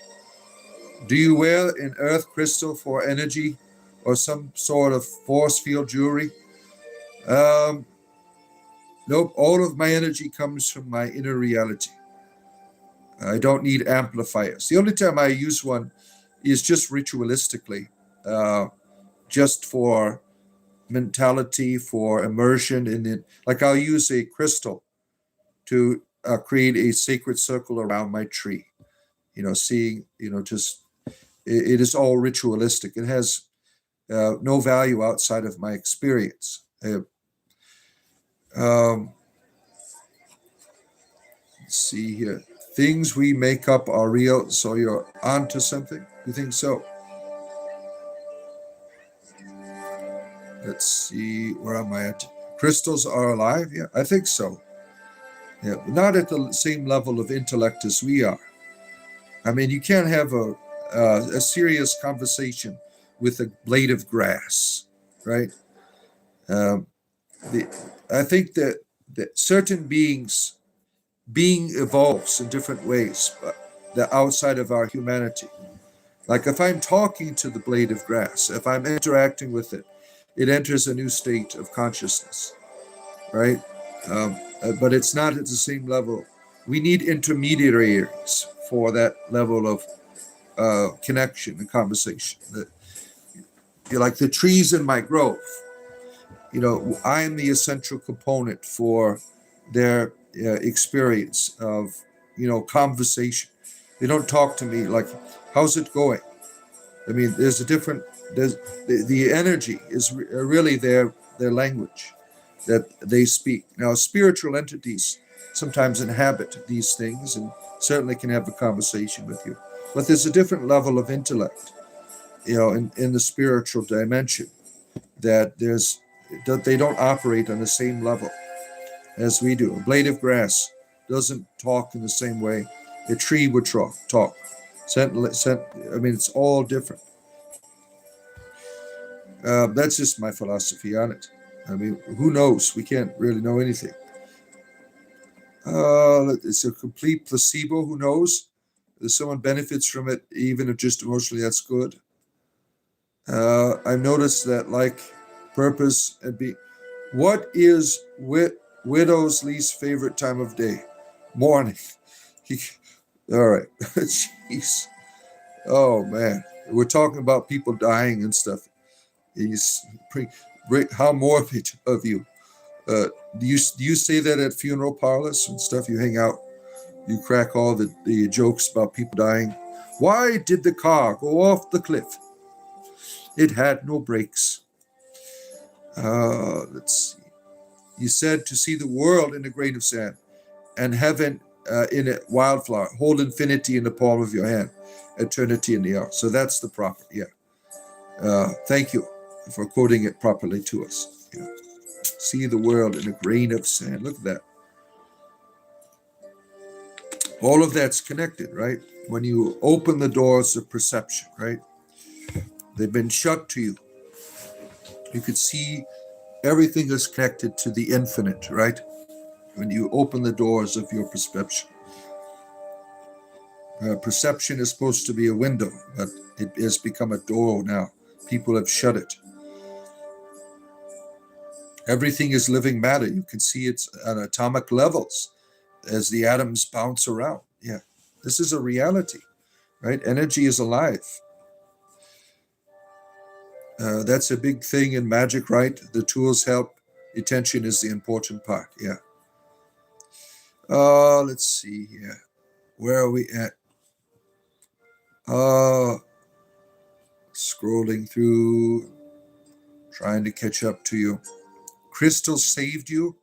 Do you wear an earth crystal for energy or some sort of force field jewelry? Nope. All of my energy comes from my inner reality. I don't need amplifiers. The only time I use one is just ritualistically, just for mentality, for immersion in it. Like I'll use a crystal to create a sacred circle around my tree. Seeing, just it is all ritualistic. It has no value outside of my experience. Let's see here. Things we make up are real, so you're onto something? You think so? Let's see, where am I at? Crystals are alive? Yeah, I think so. Yeah, but not at the same level of intellect as we are. I mean, you can't have a serious conversation with a blade of grass, right? I think that certain being evolves in different ways, but the outside of our humanity. Like if I'm talking to the blade of grass, if I'm interacting with it, it enters a new state of consciousness, right? But it's not at the same level. We need intermediaries for that level of connection and conversation. You're like the trees in my grove. I am the essential component for their experience of, conversation. They don't talk to me like, how's it going? I mean, there's the energy is really their language that they speak. Now, spiritual entities sometimes inhabit these things and certainly can have a conversation with you. But there's a different level of intellect, in the spiritual dimension that they don't operate on the same level as we do. A blade of grass doesn't talk in the same way a tree would talk. I mean, it's all different. That's just my philosophy on it. I mean, who knows? We can't really know anything. It's a complete placebo. Who knows? If someone benefits from it, even if just emotionally, that's good. I've noticed that, like, purpose and be. What is widow's least favorite time of day? Morning. All right. Jeez. Oh man, we're talking about people dying and stuff. How morbid of you. Do you say that at funeral parlors and stuff? You hang out, you crack all the jokes about people dying. Why did the car go off the cliff? It had no brakes. Let's see. You said to see the world in a grain of sand and heaven in a wildflower. Hold infinity in the palm of your hand, eternity in the air. So that's the proper. Yeah. Thank you for quoting it properly to us. Yeah. See the world in a grain of sand. Look at that. All of that's connected, right? When you open the doors of perception, right? They've been shut to you. You could see everything is connected to the infinite, right? When you open the doors of your perception. Perception is supposed to be a window, but it has become a door now. People have shut it. Everything is living matter. You can see it's at atomic levels as the atoms bounce around. Yeah, this is a reality, right? Energy is alive. That's a big thing in magic, right? The tools help. Attention is the important part. Yeah. Let's see here. Where are we at? Scrolling through, trying to catch up to you. Crystals saved you.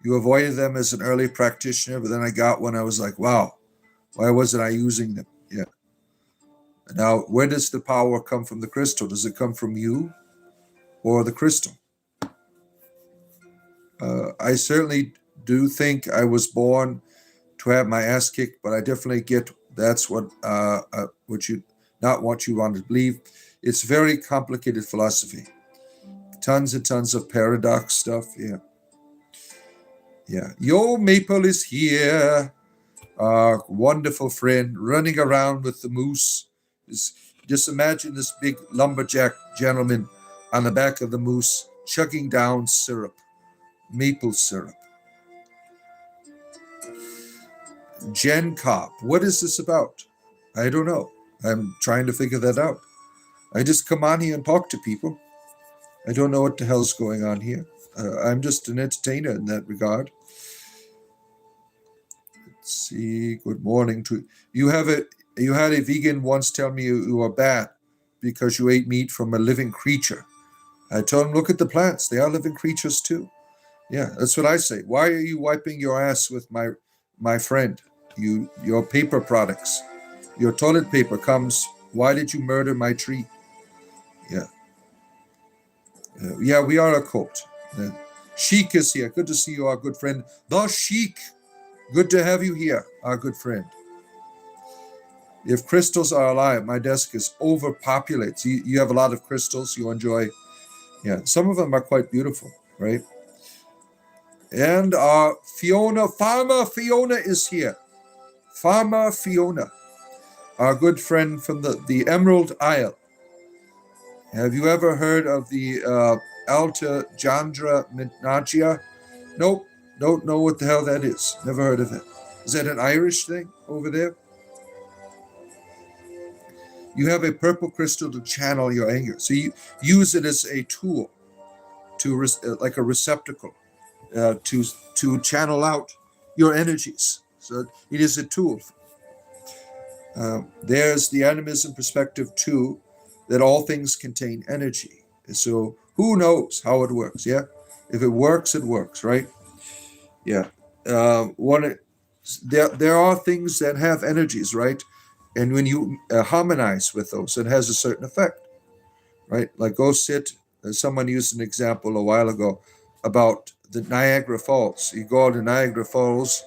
You avoided them as an early practitioner, but then I got one. I was like, wow, why wasn't I using them? Yeah. Now, where does the power come from the crystal? Does it come from you or the crystal? I certainly do think I was born to have my ass kicked, but I definitely get that's what you not what you want to believe. It's very complicated philosophy. Tons and tons of paradox stuff. Yeah. Yeah. Yo, Maple is here. Our wonderful friend running around with the moose. Just imagine this big lumberjack gentleman on the back of the moose chugging down syrup, maple syrup. Gen Cop, what is this about? I don't know. I'm trying to figure that out. I just come on here and talk to people. I don't know what the hell's going on here. I'm just an entertainer in that regard. Let's see. Good morning to you. You had a vegan once tell me you were bad because you ate meat from a living creature. I told him, look at the plants. They are living creatures too. Yeah, that's what I say. Why are you wiping your ass with my friend? Your paper products. Your toilet paper comes. Why did you murder my tree? Yeah. Yeah, we are a cult. Sheik is here. Good to see you, our good friend. The Sheik. Good to have you here, our good friend. If crystals are alive, my desk is overpopulated. You have a lot of crystals you enjoy. Yeah, some of them are quite beautiful, right? And Farmer Fiona is here. Farmer Fiona, our good friend from the Emerald Isle. Have you ever heard of the Alta Jandra Minagia? Nope, don't know what the hell that is. Never heard of it. Is that an Irish thing over there? You have a purple crystal to channel your anger. So you use it as a tool, like a receptacle, to channel out your energies. So it is a tool. There's the animism perspective too, that all things contain energy. So who knows how it works? Yeah, if it works, it works, right? Yeah. There are things that have energies, right? And when you harmonize with those, it has a certain effect, right? Like go sit. Someone used an example a while ago about the Niagara Falls. You go to Niagara Falls.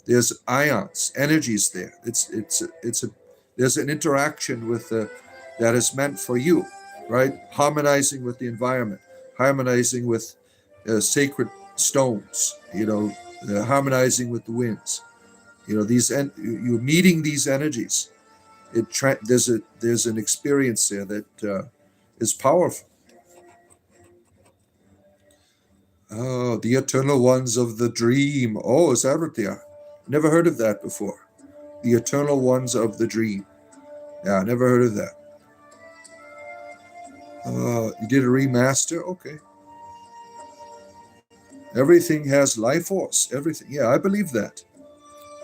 There's ions, energies there. There's an interaction with that is meant for you, right? Harmonizing with the environment, harmonizing with sacred stones, harmonizing with the winds. You're meeting these energies. There's an experience there that is powerful. Oh, the eternal ones of the dream. Oh, is that what they are? Never heard of that before. The eternal ones of the dream. Yeah, never heard of that. You did a remaster? Okay. Everything has life force. Everything. Yeah, I believe that.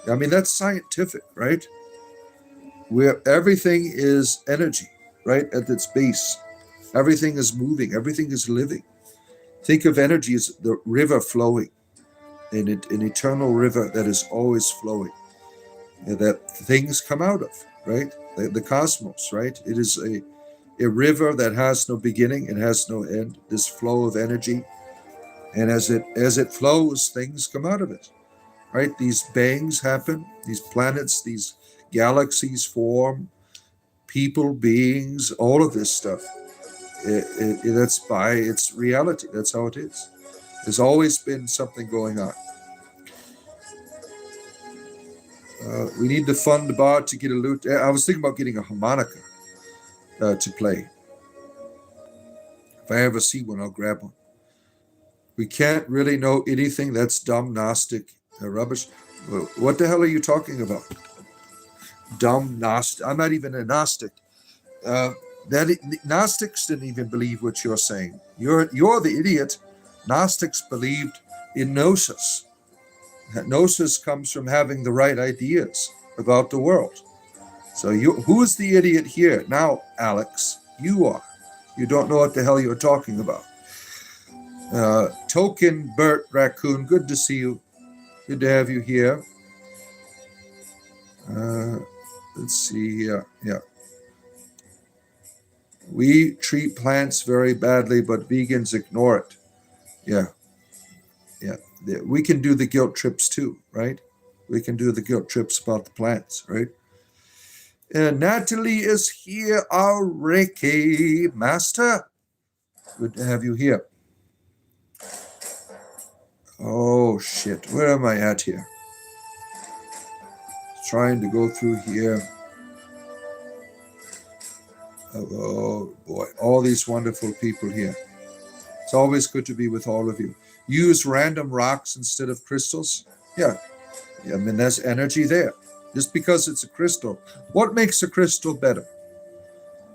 I mean, that's scientific, right? Where everything is energy, right? At its base. Everything is moving. Everything is living. Think of energy as the river flowing. An eternal river that is always flowing. That things come out of, right? The cosmos, right? It is a river that has no beginning and has no end, this flow of energy. And as it flows, things come out of it, right? These bangs happen, these planets, these galaxies form, people, beings, all of this stuff. That's by its reality. That's how it is. There's always been something going on. We need to fund the bar to get a lute. I was thinking about getting a harmonica to play. If I ever see one, I'll grab one. We can't really know anything. That's dumb, Gnostic rubbish. What the hell are you talking about? Dumb Gnostic. I'm not even a Gnostic. Gnostics didn't even believe what you're saying. You're the idiot. Gnostics believed in gnosis. Gnosis comes from having the right ideas about the world. So who's the idiot here? Now, Alex, you are. You don't know what the hell you're talking about. Token Bert Raccoon, good to see you. Good to have you here. Let's see here. Yeah. We treat plants very badly, but vegans ignore it. Yeah. Yeah. We can do the guilt trips too, right? We can do the guilt trips about the plants, right? And Natalie is here, our Reiki master. Good to have you here. Oh shit, where am I at here? Trying to go through here. Oh boy, all these wonderful people here. It's always good to be with all of you. Use random rocks instead of crystals. Yeah, I mean, there's energy there. Just because it's a crystal. What makes a crystal better?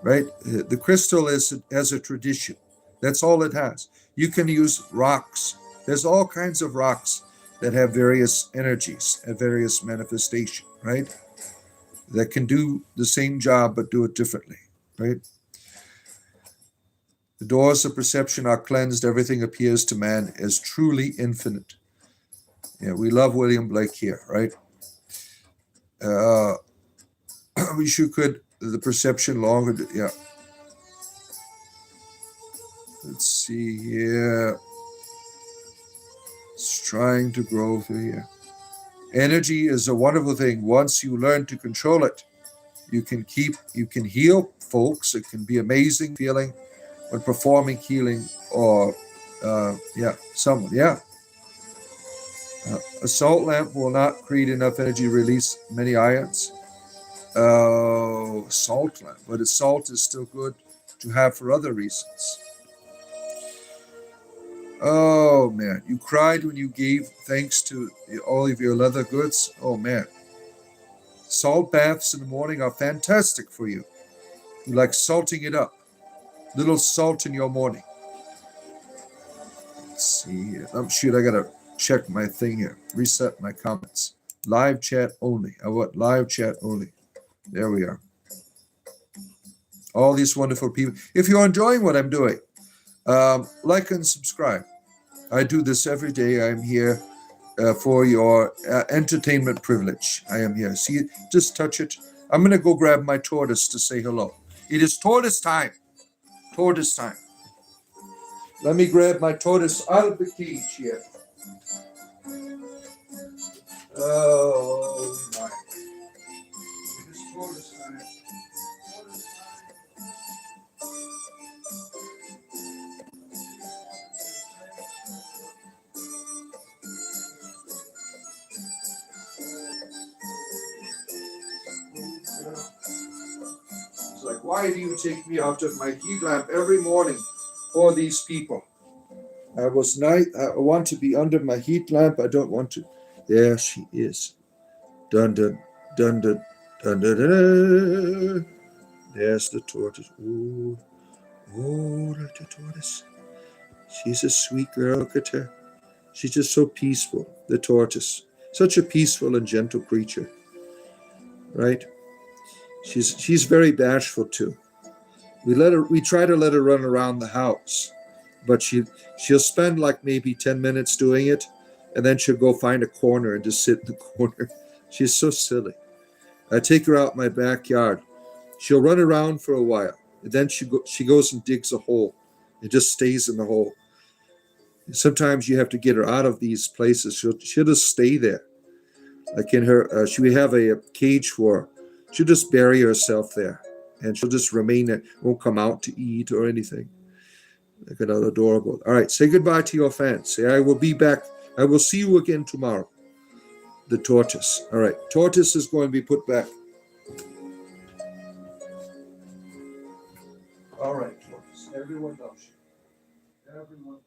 Right? The crystal has a tradition. That's all it has. You can use rocks. There's all kinds of rocks that have various energies and various manifestation, right? That can do the same job but do it differently, right? The doors of perception are cleansed. Everything appears to man as truly infinite. Yeah, we love William Blake here, right? We should could the perception longer. Yeah. Let's see here. It's trying to grow through here. Energy is a wonderful thing. Once you learn to control it, you can heal folks. It can be amazing feeling when performing healing or someone. Yeah. A salt lamp will not create enough energy to release many ions. Salt lamp. But salt is still good to have for other reasons. Oh man, you cried when you gave thanks to all of your leather goods. Oh man. Salt baths in the morning are fantastic for you. You like salting it up. Little salt in your morning. Let's see here. Oh shoot, I gotta check my thing here. Reset my comments. Live chat only. I want live chat only. There we are. All these wonderful people. If you're enjoying what I'm doing, like and subscribe. I do this every day. I'm here for your entertainment privilege. I am here. See it? Just touch it. I'm going to go grab my tortoise to say hello. It is tortoise time. Tortoise time. Let me grab my tortoise out of the cage here. Oh my. It is tortoise time. It's like, why do you take me out of my heat lamp every morning for these people? I want to be under my heat lamp. I don't want to. There she is. Dun dun dun dun dun dun dun. Dun. There's the tortoise. Oh, look at the tortoise. She's a sweet girl. Look at her. She's just so peaceful. The tortoise, such a peaceful and gentle creature, right? She's very bashful too. We try to let her run around the house, but she'll spend like maybe 10 minutes doing it, and then she'll go find a corner and just sit in the corner. She's so silly. I take her out in my backyard. She'll run around for a while, and then she goes and digs a hole. It just stays in the hole. And sometimes you have to get her out of these places. She'll just stay there. Like in her, we have a cage for her. She'll just bury herself there, and she'll just remain there. Won't come out to eat or anything. Look at how adorable. All right, say goodbye to your fans. Say, I will be back. I will see you again tomorrow. The tortoise. All right, tortoise is going to be put back. All right, tortoise. Everyone loves you. Everyone loves you.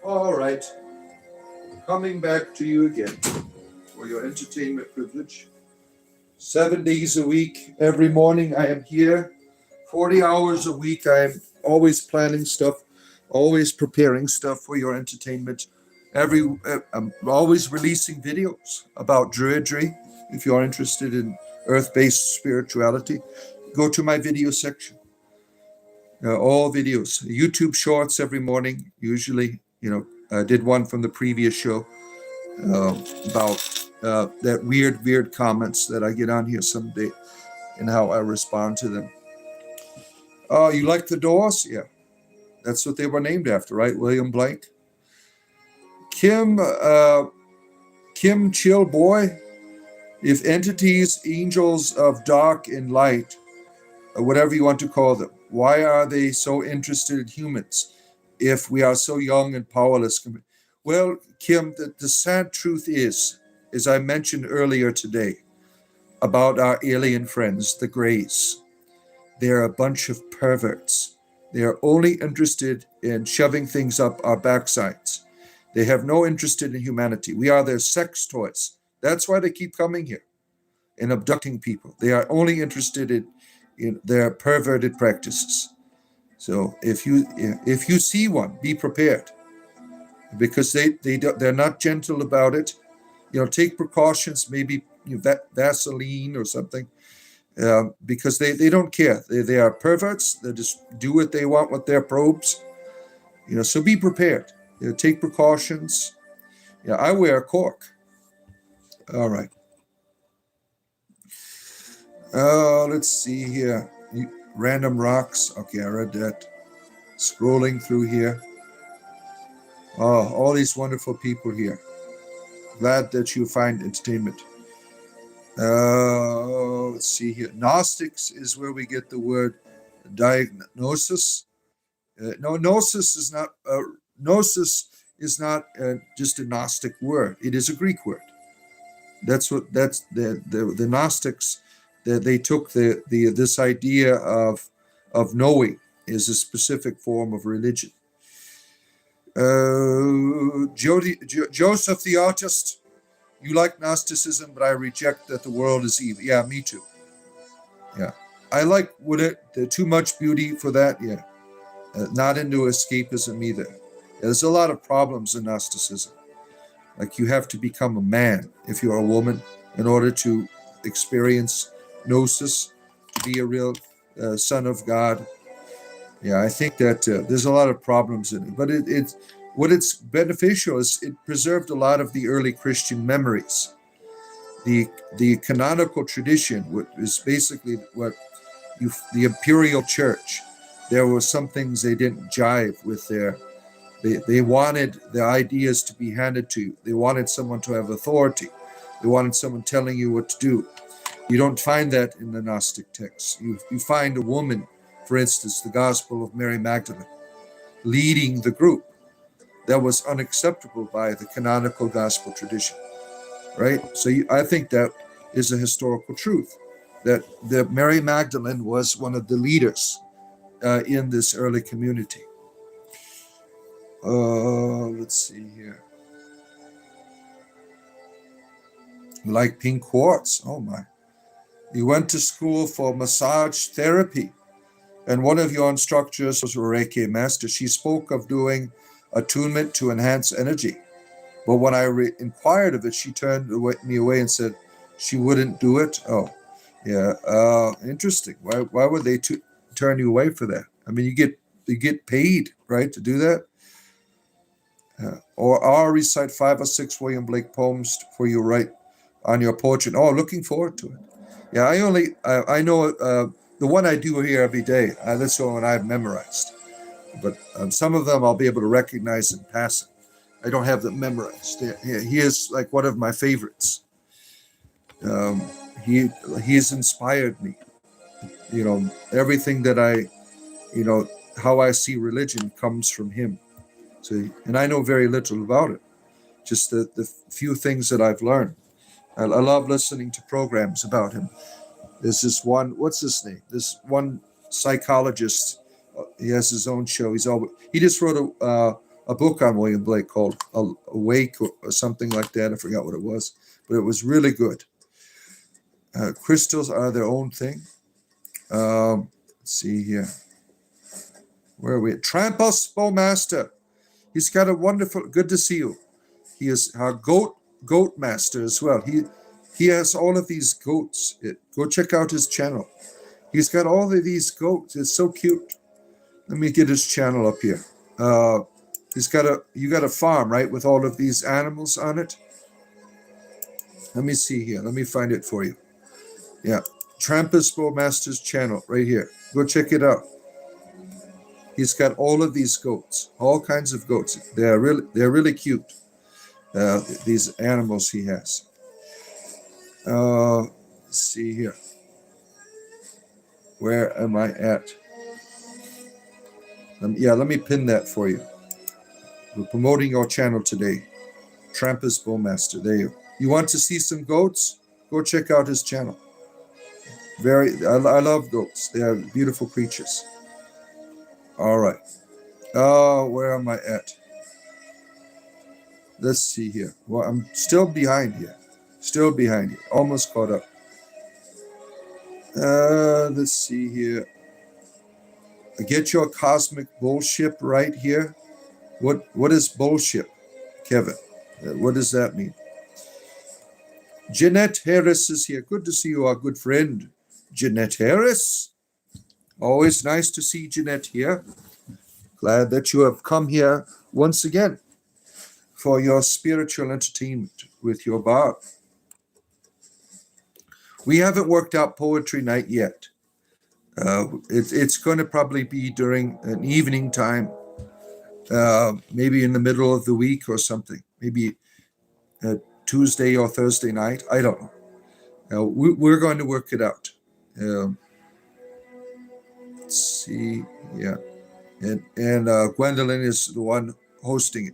All right. Coming back to you again for your entertainment privilege. 7 days a week, every morning I am here. 40 hours a week. I am always planning stuff, always preparing stuff for your entertainment. I'm always releasing videos about druidry. If you're interested in earth-based spirituality, go to my video section. All videos, YouTube shorts every morning, usually. I did one from the previous show about that weird comments that I get on here someday and how I respond to them. Oh, you like the doors? Yeah. That's what they were named after, right? William Blake. Kim Chill Boy. If entities, angels of dark and light, whatever you want to call them. Why are they so interested in humans if we are so young and powerless? Well, Kim, the sad truth is, as I mentioned earlier today, about our alien friends, the Greys. They're a bunch of perverts. They are only interested in shoving things up our backsides. They have no interest in humanity. We are their sex toys. That's why they keep coming here and abducting people. They are only interested in their perverted practices. So if you see one, be prepared, because they're not gentle about it. Take precautions, maybe Vaseline or something, because they don't care. They are perverts. They just do what they want with their probes. So be prepared. Take precautions. Yeah, I wear a cork. All right. Let's see here. Random rocks. Okay, I read that. Scrolling through here. Oh, all these wonderful people here. Glad that you find entertainment. Let's see here. Gnostics is where we get the word diagnosis. No, gnosis is not. Gnosis is not just a Gnostic word. It is a Greek word. That's the Gnostics. They took this idea of knowing is a specific form of religion. Joseph the artist, you like Gnosticism, but I reject that the world is evil. Yeah, me too. Yeah, I like too much beauty for that. Yeah, not into escapism either. There's a lot of problems in Gnosticism. Like, you have to become a man if you're a woman in order to experience gnosis, to be a real son of God. Yeah, I think that there's a lot of problems in it. But what it's beneficial is it preserved a lot of the early Christian memories. The canonical tradition is basically the imperial church. There were some things they didn't jive with their. They wanted the ideas to be handed to you. They wanted someone to have authority. They wanted someone telling you what to do. You don't find that in the Gnostic texts. You find a woman, for instance, the Gospel of Mary Magdalene, leading the group. That was unacceptable by the canonical gospel tradition, right? So I think that is a historical truth, that Mary Magdalene was one of the leaders in this early community. Let's see here. Like pink quartz. Oh my. You went to school for massage therapy, and one of your instructors was a Reiki master. She spoke of doing attunement to enhance energy. But when I inquired of it, she turned me away and said she wouldn't do it. Oh, yeah. Interesting. Why would they turn you away for that? I mean, you get paid, right, to do that? Or I'll recite 5 or 6 William Blake poems for you right on your portrait. Oh, looking forward to it. Yeah, I know the one I do here every day. That's the one I've memorized. But some of them I'll be able to recognize in passing. I don't have them memorized. He is like one of my favorites. He has inspired me. Everything that how I see religion comes from him. So, and I know very little about it. Just the few things that I've learned. I love listening to programs about him. There's this one, what's his name? This one psychologist. He has his own show. He just wrote a book on William Blake called Awake or something like that. I forgot what it was, but it was really good. Crystals are their own thing. Let's see here. Where are we? Trampus Bowmaster. He's got a wonderful. Good to see you. He is our goat master as well. He has all of these goats. Go check out his channel. He's got all of these goats. It's so cute. Let me get his channel up here. You got a farm, right, with all of these animals on it? Let me see here. Let me find it for you. Yeah. Trampus Bowmaster's channel right here. Go check it out. He's got all of these goats, all kinds of goats. They're really cute. These animals he has. Let's see here. Where am I at? Let me pin that for you. We're promoting our channel today. Trampus Bowmaster. There you go. You want to see some goats? Go check out his channel. I love goats. They are beautiful creatures. All right. Oh, where am I at? Let's see here. Well, I'm still behind here. Almost caught up. Let's see here. Get your cosmic bullshit right here. What is bullshit, Kevin? What does that mean? Jeanette Harris is here. Good to see you, our good friend, Jeanette Harris. Always nice to see Jeanette here. Glad that you have come here once again for your spiritual entertainment with your bard. We haven't worked out poetry night yet. It's going to probably be during an evening time, maybe in the middle of the week or something. Maybe Tuesday or Thursday night. I don't know. We're going to work it out. Let's see. Yeah. And Gwendolyn is the one hosting it.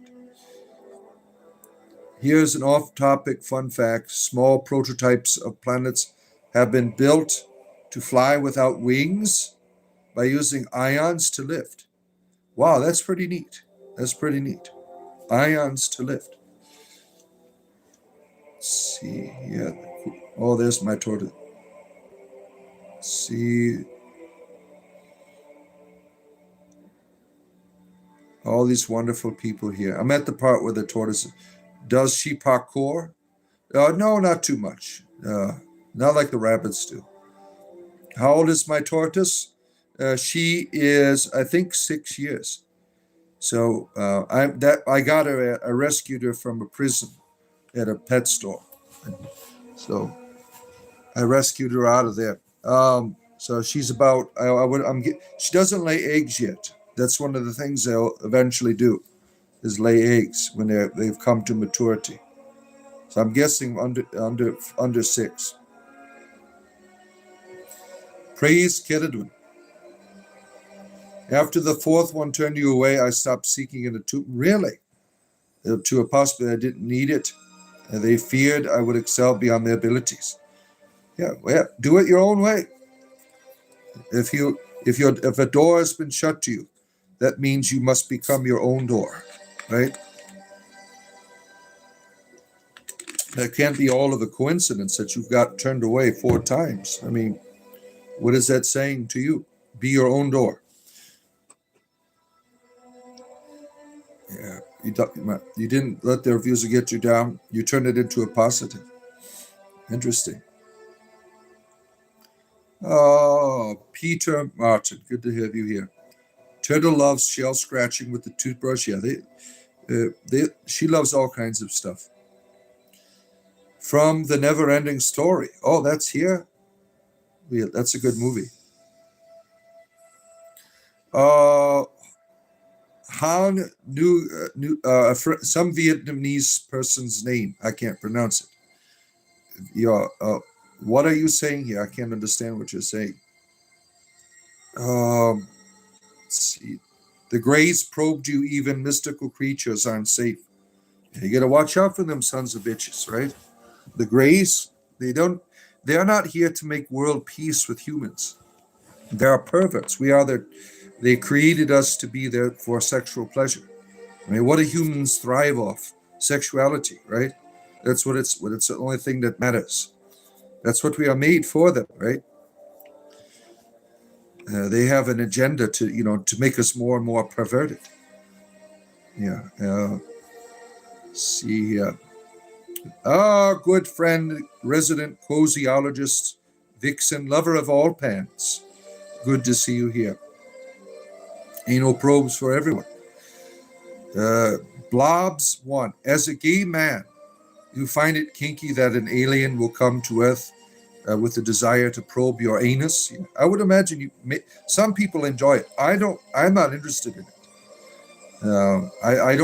Here's an off-topic fun fact. Small prototypes of planets have been built to fly without wings by using ions to lift. Wow, that's pretty neat. Ions to lift. Let's see. Yeah. Oh, there's my tortoise. See. All these wonderful people here. I'm at the part where the tortoise. Does she parkour? No, not too much. Not like the rabbits do. How old is my tortoise? She is, I think, 6 years. So I got her. I rescued her from a prison at a pet store. So I rescued her out of there. So she's about. She doesn't lay eggs yet. That's one of the things they'll eventually do, is lay eggs when they've come to maturity. So I'm guessing under 6. Praise Keredun. After the 4th one turned you away, I stopped seeking in the tomb. Really? To a possibility I didn't need it. And they feared I would excel beyond their abilities. Yeah, well, do it your own way. If a door has been shut to you, that means you must become your own door, right? That can't be all of a coincidence that you've got turned away 4 times. I mean, what is that saying to you? Be your own door. Yeah, you didn't let their refusal get you down. You turned it into a positive. Interesting. Oh, Peter Martin, good to have you here. Turtle loves shell scratching with the toothbrush. Yeah, she loves all kinds of stuff. From The Never-Ending Story. Oh, that's here? Yeah, that's a good movie. Han some Vietnamese person's name. I can't pronounce it. Yeah, what are you saying here? I can't understand what you're saying. Let's see. The Greys probed you. Even mystical creatures aren't safe. You got to watch out for them sons of bitches, right? The Greys, they're not here to make world peace with humans. They are perverts. They created us to be there for sexual pleasure. I mean, what do humans thrive off? Sexuality, right? That's what it's the only thing that matters. That's what we are made for them, right? They have an agenda to make us more and more perverted. Yeah. See here. Our good friend, resident cozyologist, Vixen, lover of all pants. Good to see you here. Anal probes for everyone. Blobs 1. As a gay man, you find it kinky that an alien will come to Earth with the desire to probe your anus? I would imagine some people enjoy it. I'm not interested in it. I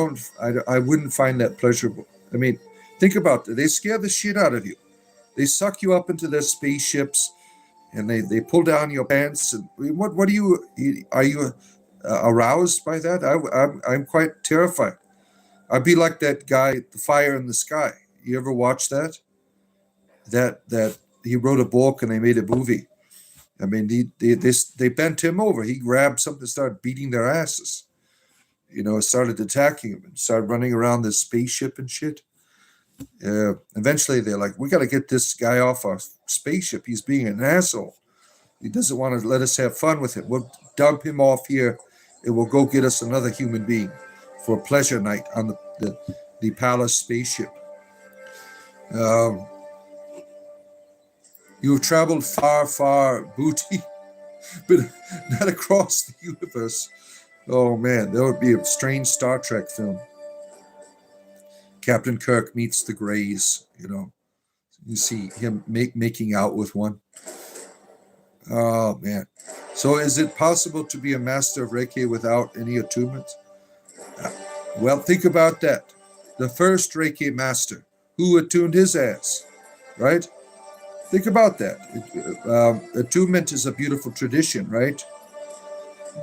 wouldn't find that pleasurable. I mean, think about it. They scare the shit out of you. They suck you up into their spaceships. and they pull down your pants. And what are you aroused by that? I'm quite terrified. I'd be like that guy, The Fire in the Sky. You ever watch that? That he wrote a book and they made a movie. I mean, they bent him over. He grabbed something and started beating their asses. Started attacking him and started running around this spaceship and shit. Eventually, they're like, we got to get this guy off our spaceship. He's being an asshole. He doesn't want to let us have fun with him. We'll dump him off here and we'll go get us another human being for a pleasure night on the Palace spaceship. You've traveled far, far, Booty, but not across the universe. Oh, man, that would be a strange Star Trek film. Captain Kirk meets the Greys, You see him making out with one. Oh, man. So is it possible to be a master of Reiki without any attunement? Well, think about that. The first Reiki master, who attuned his ass, right? Think about that. Attunement is a beautiful tradition, right?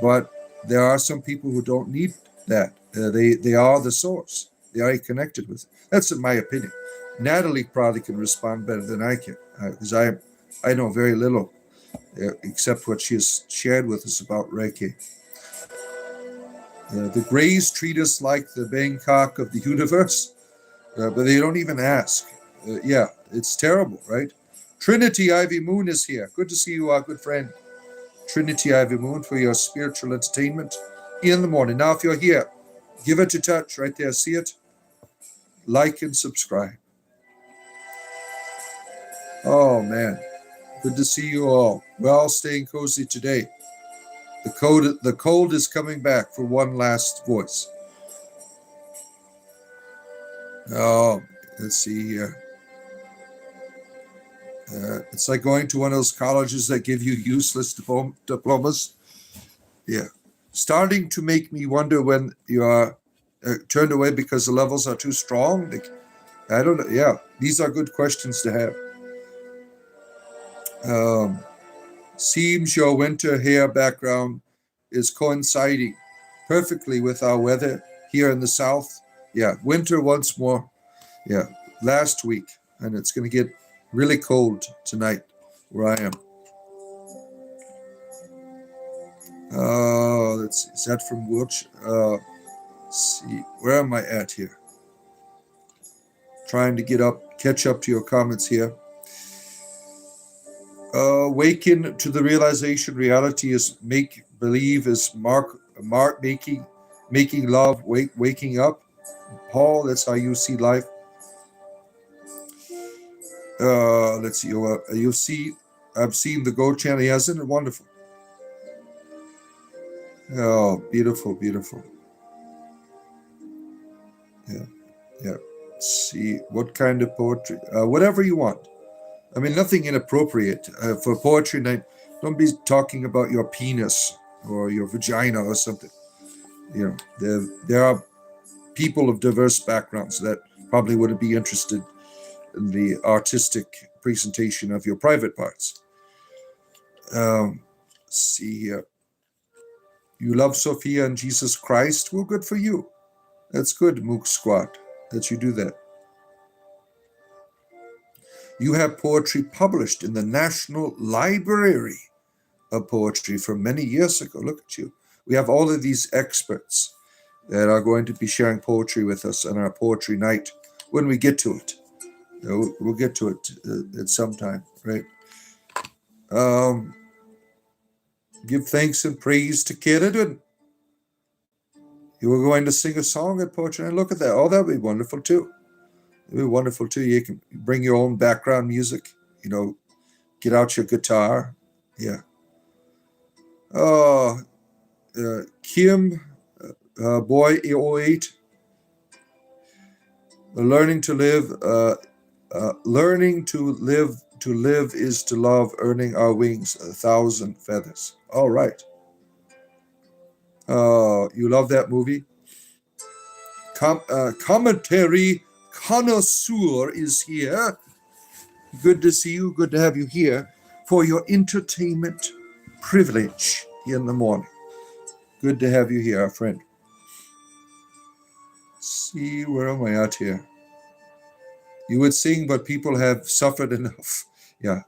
But there are some people who don't need that. They are the source. They are connected with it. That's in my opinion. Natalie probably can respond better than I can, because I know very little, except what she has shared with us about Reiki. The Greys treat us like the Bangkok of the universe, but they don't even ask. Yeah, it's terrible, right? Trinity Ivy Moon is here. Good to see you, our good friend. Trinity Ivy Moon, for your spiritual entertainment in the morning. Now, if you're here, give it a touch right there. See it? Like and subscribe. Oh, man. Good to see you all. Well, staying cozy today. The cold is coming back for one last voice. Oh, let's see here. It's like going to one of those colleges that give you useless diplomas. Yeah. Starting to make me wonder when you are turned away because the levels are too strong. I don't know. Yeah, these are good questions to have. Seems your winter hair background is coinciding perfectly with our weather here in the south. Yeah, winter once more. Yeah, last week. And it's going to get really cold tonight where I am. Let's see. Is that from Wiltshire? Let's see. Where am I at here? Trying to catch up to your comments here. Awaken to the realization reality is make believe is making love, waking up. Paul, that's how you see life. Let's see. I've seen the Go channel. Yeah, isn't it wonderful? Oh, beautiful, beautiful. Yeah. Let's see, what kind of poetry? Whatever you want. I mean, nothing inappropriate for poetry night. Don't be talking about your penis or your vagina or something. There are people of diverse backgrounds that probably wouldn't be interested in the artistic presentation of your private parts. Let's see here. You love Sophia and Jesus Christ? Well, good for you. That's good, Mook Squad, that you do that. You have poetry published in the National Library of Poetry from many years ago. Look at you. We have all of these experts that are going to be sharing poetry with us on our poetry night when we get to it. We'll get to it at some time, right? Give thanks and praise to Kieran. You were going to sing a song at poetry night. Look at that. Oh, that would be wonderful too. It would be wonderful too. You can bring your own background music. Get out your guitar. Yeah. Kim, boy 08. Learning to live is to love, earning our wings 1,000 feathers. All right. You love that movie? Commentary connoisseur is here. Good to see you. Good to have you here. for your entertainment privilege in the morning. Good to have you here, our friend. See, where am I at here? You would sing, but people have suffered enough. Yeah.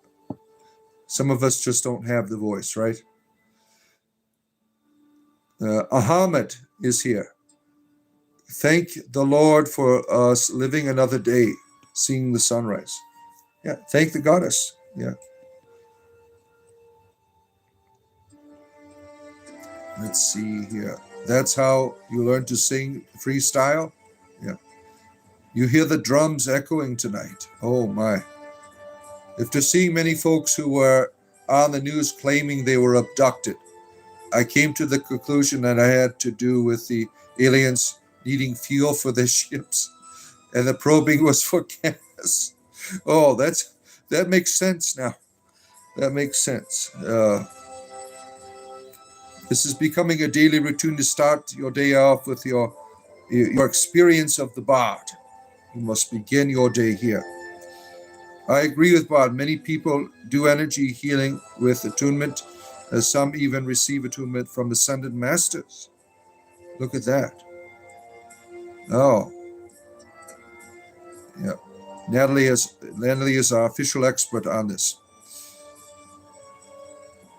Some of us just don't have the voice, right? Ahmed is here. Thank the Lord for us living another day, seeing the sunrise. Yeah, thank the goddess. Yeah. Let's see here. That's how you learn to sing freestyle. Yeah. You hear the drums echoing tonight. Oh my. After seeing many folks who were on the news claiming they were abducted, I came to the conclusion that I had to do with the aliens needing fuel for their ships, and the probing was for gas. Oh, that makes sense now. That makes sense. This is becoming a daily routine to start your day off with your experience of the Bard. You must begin your day here. I agree with Bard. Many people do energy healing with attunement, as some even receive attunement from ascended masters. Look at that. Oh, yeah. Natalie is our official expert on this.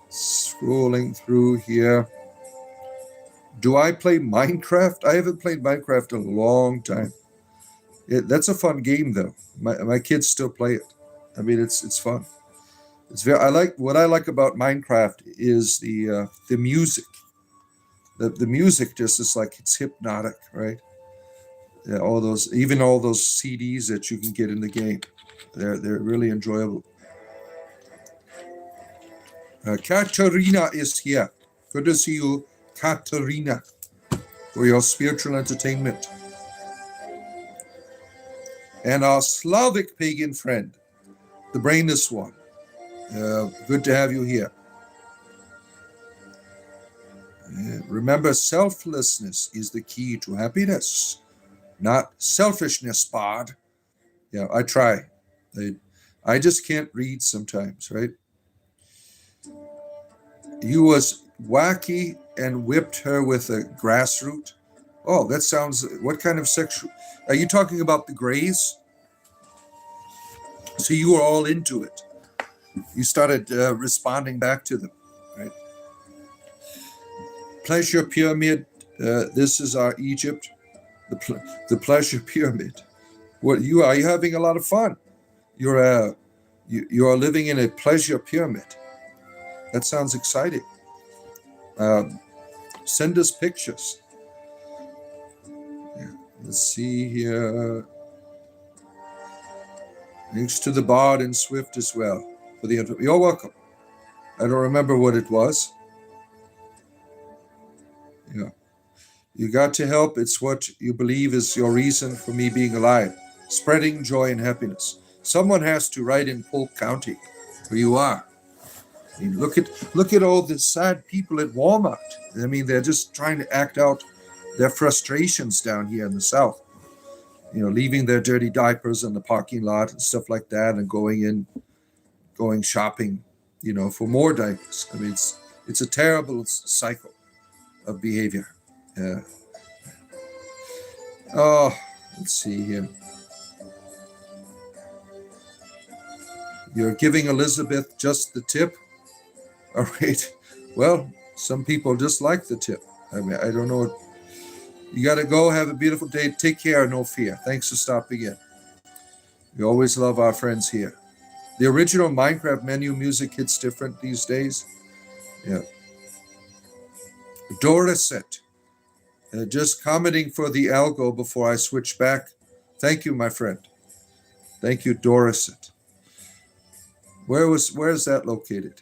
Scrolling through here. Do I play Minecraft? I haven't played Minecraft in a long time. That's a fun game, though. My kids still play it. I mean, it's fun. It's what I like about Minecraft is the music. The music just is like, it's hypnotic, right? Yeah, all those CDs that you can get in the game, they're really enjoyable. Katarina is here. Good to see you, Katarina, for your spiritual entertainment. And our Slavic pagan friend, the brainless one. Good to have you here. Remember, selflessness is the key to happiness, not selfishness, Bard. Yeah, I try. I just can't read sometimes, right? You was wacky and whipped her with a grass root. Oh, that sounds, what kind of sexual, are you talking about the Greys? So you were all into it. You started responding back to them, right? Pleasure pyramid. This is our Egypt, the pleasure pyramid. What are you having a lot of fun? You are living in a pleasure pyramid. That sounds exciting. Send us pictures. Yeah, let's see here. Thanks to the Bard and Swift as well for the info. You're welcome. I don't remember what it was. Yeah. You got to help. It's what you believe is your reason for me being alive. Spreading joy and happiness. Someone has to write in Polk County, where you are. I mean, look at all the sad people at Walmart. I mean, they're just trying to act out their frustrations down here in the South. You know, leaving their dirty diapers in the parking lot and stuff like that, and going shopping, you know, for more diapers. I mean, it's a terrible cycle of behavior. Oh, let's see here. You're giving Elizabeth just the tip. All right. Well, some people just like the tip. I mean, I don't know. You got to go. Have a beautiful day. Take care. No fear. Thanks for stopping in. We always love our friends here. The original Minecraft menu music hits different these days. Yeah. Dorset. Just commenting for the algo before I switch back. Thank you, my friend. Thank you, Dorset. Where is that located?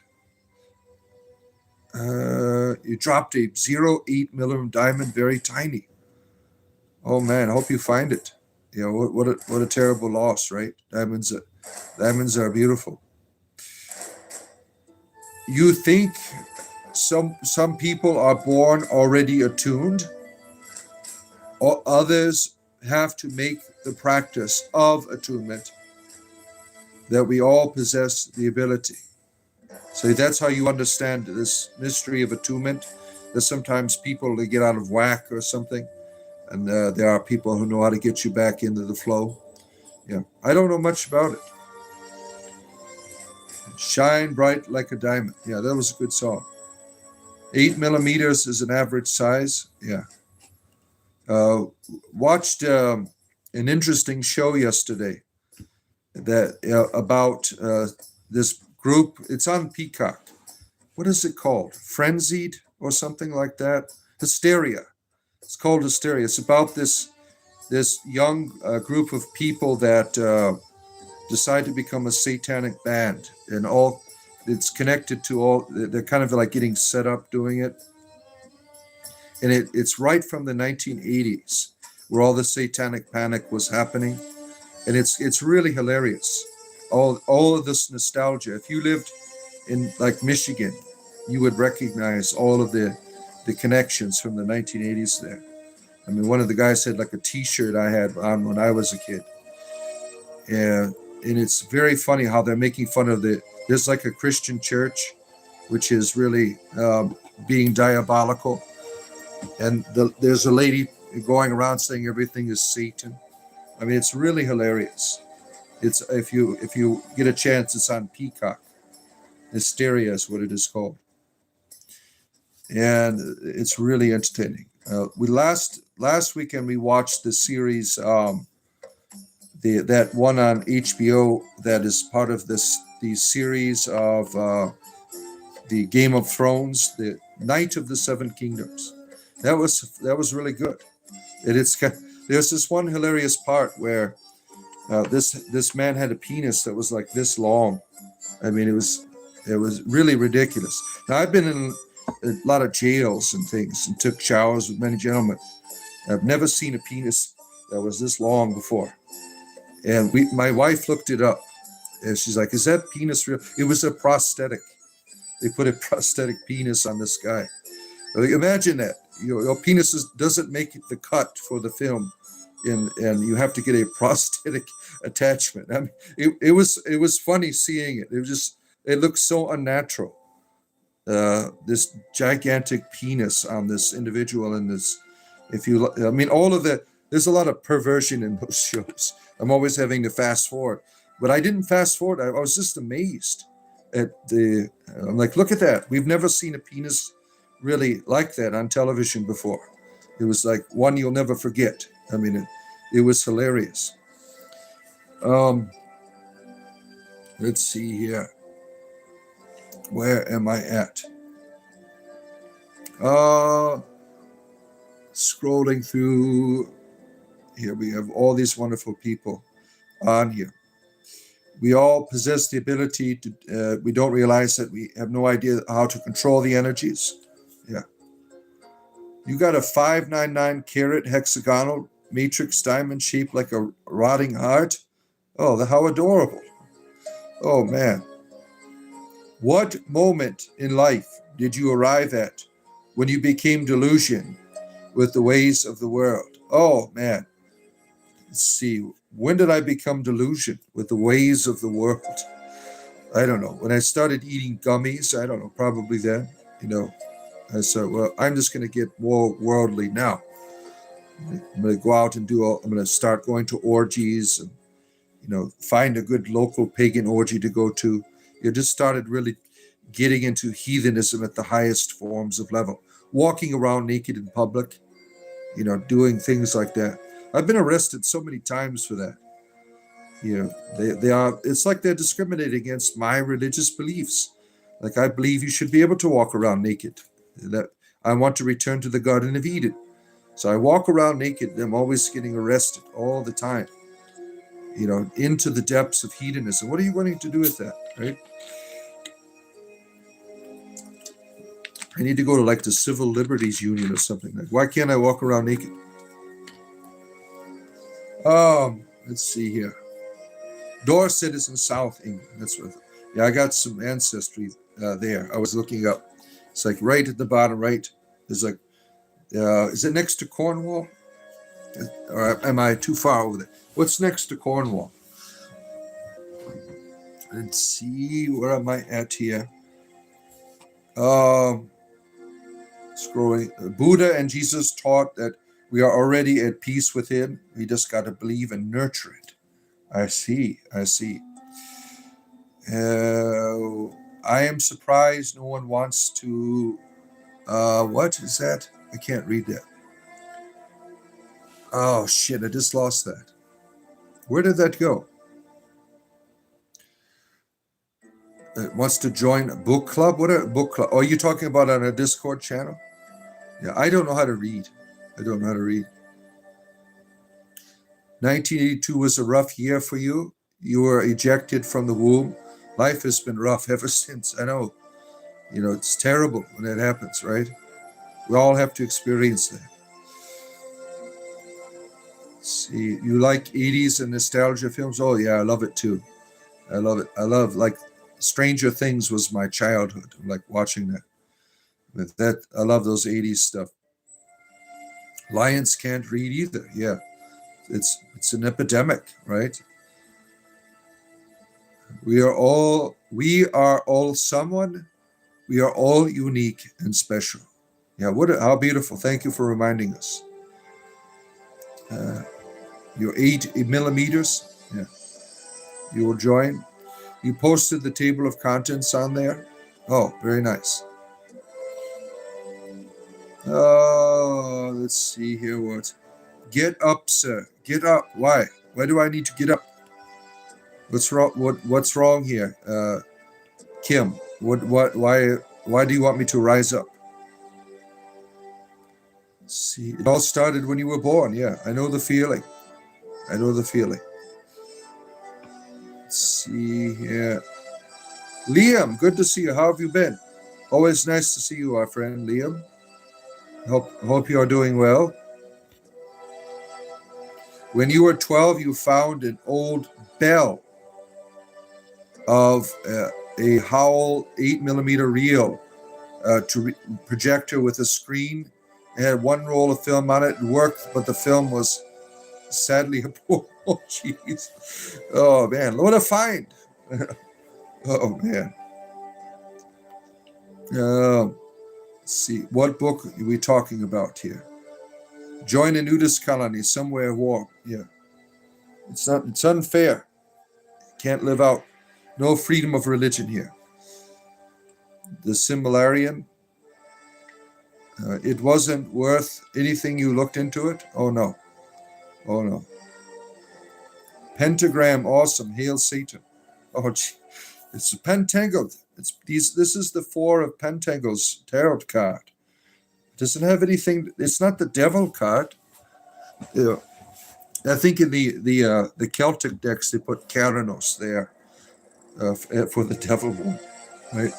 You dropped a 0.8 millimeter diamond, very tiny. Oh man, I hope you find it. You know, what a terrible loss, right? Diamonds are beautiful. You think some people are born already attuned, or others have to make the practice of attunement, that we all possess the ability. So that's how you understand this mystery of attunement. That sometimes people, they get out of whack or something, and there are people who know how to get you back into the flow. Yeah, I don't know much about it. Shine bright like a diamond. Yeah, that was a good song. 8 millimeters is an average size. Yeah. Watched an interesting show yesterday that about this group. It's on Peacock. What is it called? Frenzied or something like that? Hysteria. It's called Hysteria. It's about this young group of people that decide to become a satanic band, and all it's connected to all. They're kind of like getting set up doing it, and it's right from the 1980s where all the satanic panic was happening, and it's really hilarious. All of this nostalgia. If you lived in like Michigan, you would recognize all of the connections from the 1980s there. I mean, one of the guys had like a T-shirt I had on when I was a kid, and it's very funny how they're making fun of there's like a Christian church, which is really being diabolical, and there's a lady going around saying everything is Satan. I mean, it's really hilarious. It's if you get a chance, it's on Peacock. Hysteria is what it is called, and it's really entertaining. We last weekend we watched the series, that one on HBO that is part of the series of the Game of Thrones, the Night of the Seven Kingdoms. That was really good. There's this one hilarious part where this man had a penis that was like this long. I mean, it was really ridiculous. Now, I've been in a lot of jails and things and took showers with many gentlemen. I've never seen a penis that was this long before. And my wife looked it up, and she's like, "Is that penis real?" It was a prosthetic. They put a prosthetic penis on this guy. Like, imagine that. Your penis doesn't make the cut for the film, and you have to get a prosthetic attachment. I mean, it was funny seeing it. It looked so unnatural. This gigantic penis on this individual, and this, I mean, there's a lot of perversion in those shows. I'm always having to fast forward, but I didn't fast forward. I was just amazed at I'm like, look at that. We've never seen a penis really like that on television before. It was like one you'll never forget. I mean, it was hilarious. Let's see here. Where am I at? Scrolling through here, we have all these wonderful people on here. We all possess the ability to, we don't realize that we have no idea how to control the energies. Yeah. You got a 599 carat hexagonal matrix diamond shaped like a rotting heart. Oh, how adorable. Oh, man. What moment in life did you arrive at when you became delusion with the ways of the world? Oh, man. Let's see. When did I become delusion with the ways of the world? I don't know. When I started eating gummies, I don't know, probably then, I said, well, I'm just going to get more worldly now. I'm going to go out and I'm going to start going to orgies and, find a good local pagan orgy to go to. You just started really getting into heathenism at the highest forms of level, walking around naked in public, doing things like that. I've been arrested so many times for that. They are, it's like they're discriminating against my religious beliefs. Like, I believe you should be able to walk around naked. That I want to return to the Garden of Eden. So I walk around naked. I'm always getting arrested all the time, into the depths of hedonism. What are you wanting to do with that, right? I need to go to like the Civil Liberties Union or something. Like, why can't I walk around naked? Let's see here. Dorset is in South England. That's what. Yeah, I got some ancestry there. I was looking up. It's like right at the bottom right. There's like, is it next to Cornwall? Or am I too far over there? What's next to Cornwall? Let's see. Where am I at here? Um, Scrolling. Buddha and Jesus taught that we are already at peace within. We just got to believe and nurture it. I see. I am surprised no one wants to. What is that? I can't read that. Oh shit! I just lost that. Where did that go? It wants to join a book club. What a book club? Oh, are you talking about on a Discord channel? Yeah, I don't know how to read. 1982 was a rough year for you. You were ejected from the womb. Life has been rough ever since. I know. It's terrible when that happens, right? We all have to experience that. See, you like 80s and nostalgia films? Oh, yeah, I love it too. I love it. I love, like, Stranger Things was my childhood. I like watching that. With that, I love those 80s stuff. Lions can't read either. Yeah, it's an epidemic, right? We are all someone. We are all unique and special. Yeah, how beautiful. Thank you for reminding us. You're 8 millimeters. Yeah, you will join. You posted the table of contents on there. Oh, very nice. Oh, let's see here. What? Get up, sir. Get up. Why? Why do I need to get up? What's wrong? What's wrong here, Kim? What? Why do you want me to rise up? Let's see, it all started when you were born. Yeah, I know the feeling. Let's see here. Liam, good to see you. How have you been? Always nice to see you, our friend Liam. Hope you are doing well. When you were 12, you found an old bell of a Howell 8mm reel projector with a screen. It had one roll of film on it. It worked, but the film was sadly a poor. Oh, jeez. Oh, man. What a find. Oh, man. Let's see. What book are we talking about here? Join a nudist colony somewhere warm. Yeah. It's unfair. Can't live out. No freedom of religion here. The Similarian. It wasn't worth anything you looked into it? Oh, no. Pentagram, awesome. Hail Satan. Oh, gee. It's a pentangled. This is the Four of Pentacles tarot card. It doesn't have anything. It's not the devil card. I think in the Celtic decks they put Caranos there for the devil one, right?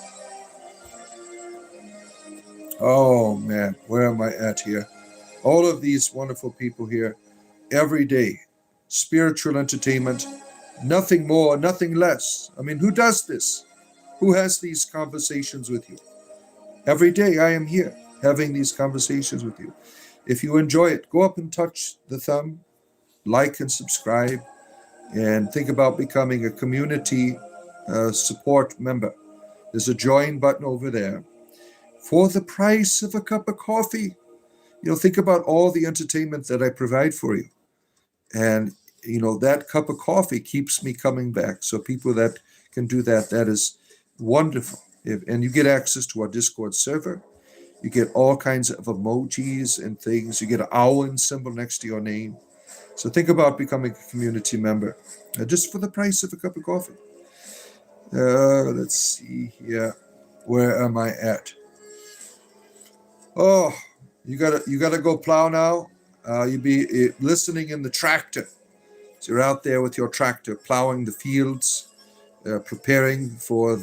Oh man, where am I at here? All of these wonderful people here, every day, spiritual entertainment, nothing more, nothing less. I mean, who does this? Who has these conversations with you? Every day I am here having these conversations with you. If you enjoy it, go up and touch the thumb, like and subscribe, and think about becoming a community support member. There's a join button over there. For the price of a cup of coffee, think about all the entertainment that I provide for you. And, that cup of coffee keeps me coming back. So people that can do that, that is wonderful. And you get access to our Discord server. You get all kinds of emojis and things. You get an owl symbol next to your name. So think about becoming a community member, just for the price of a cup of coffee. Let's see here. Where am I at? Oh, you gotta go plow now. You be listening in the tractor. So you're out there with your tractor plowing the fields, preparing for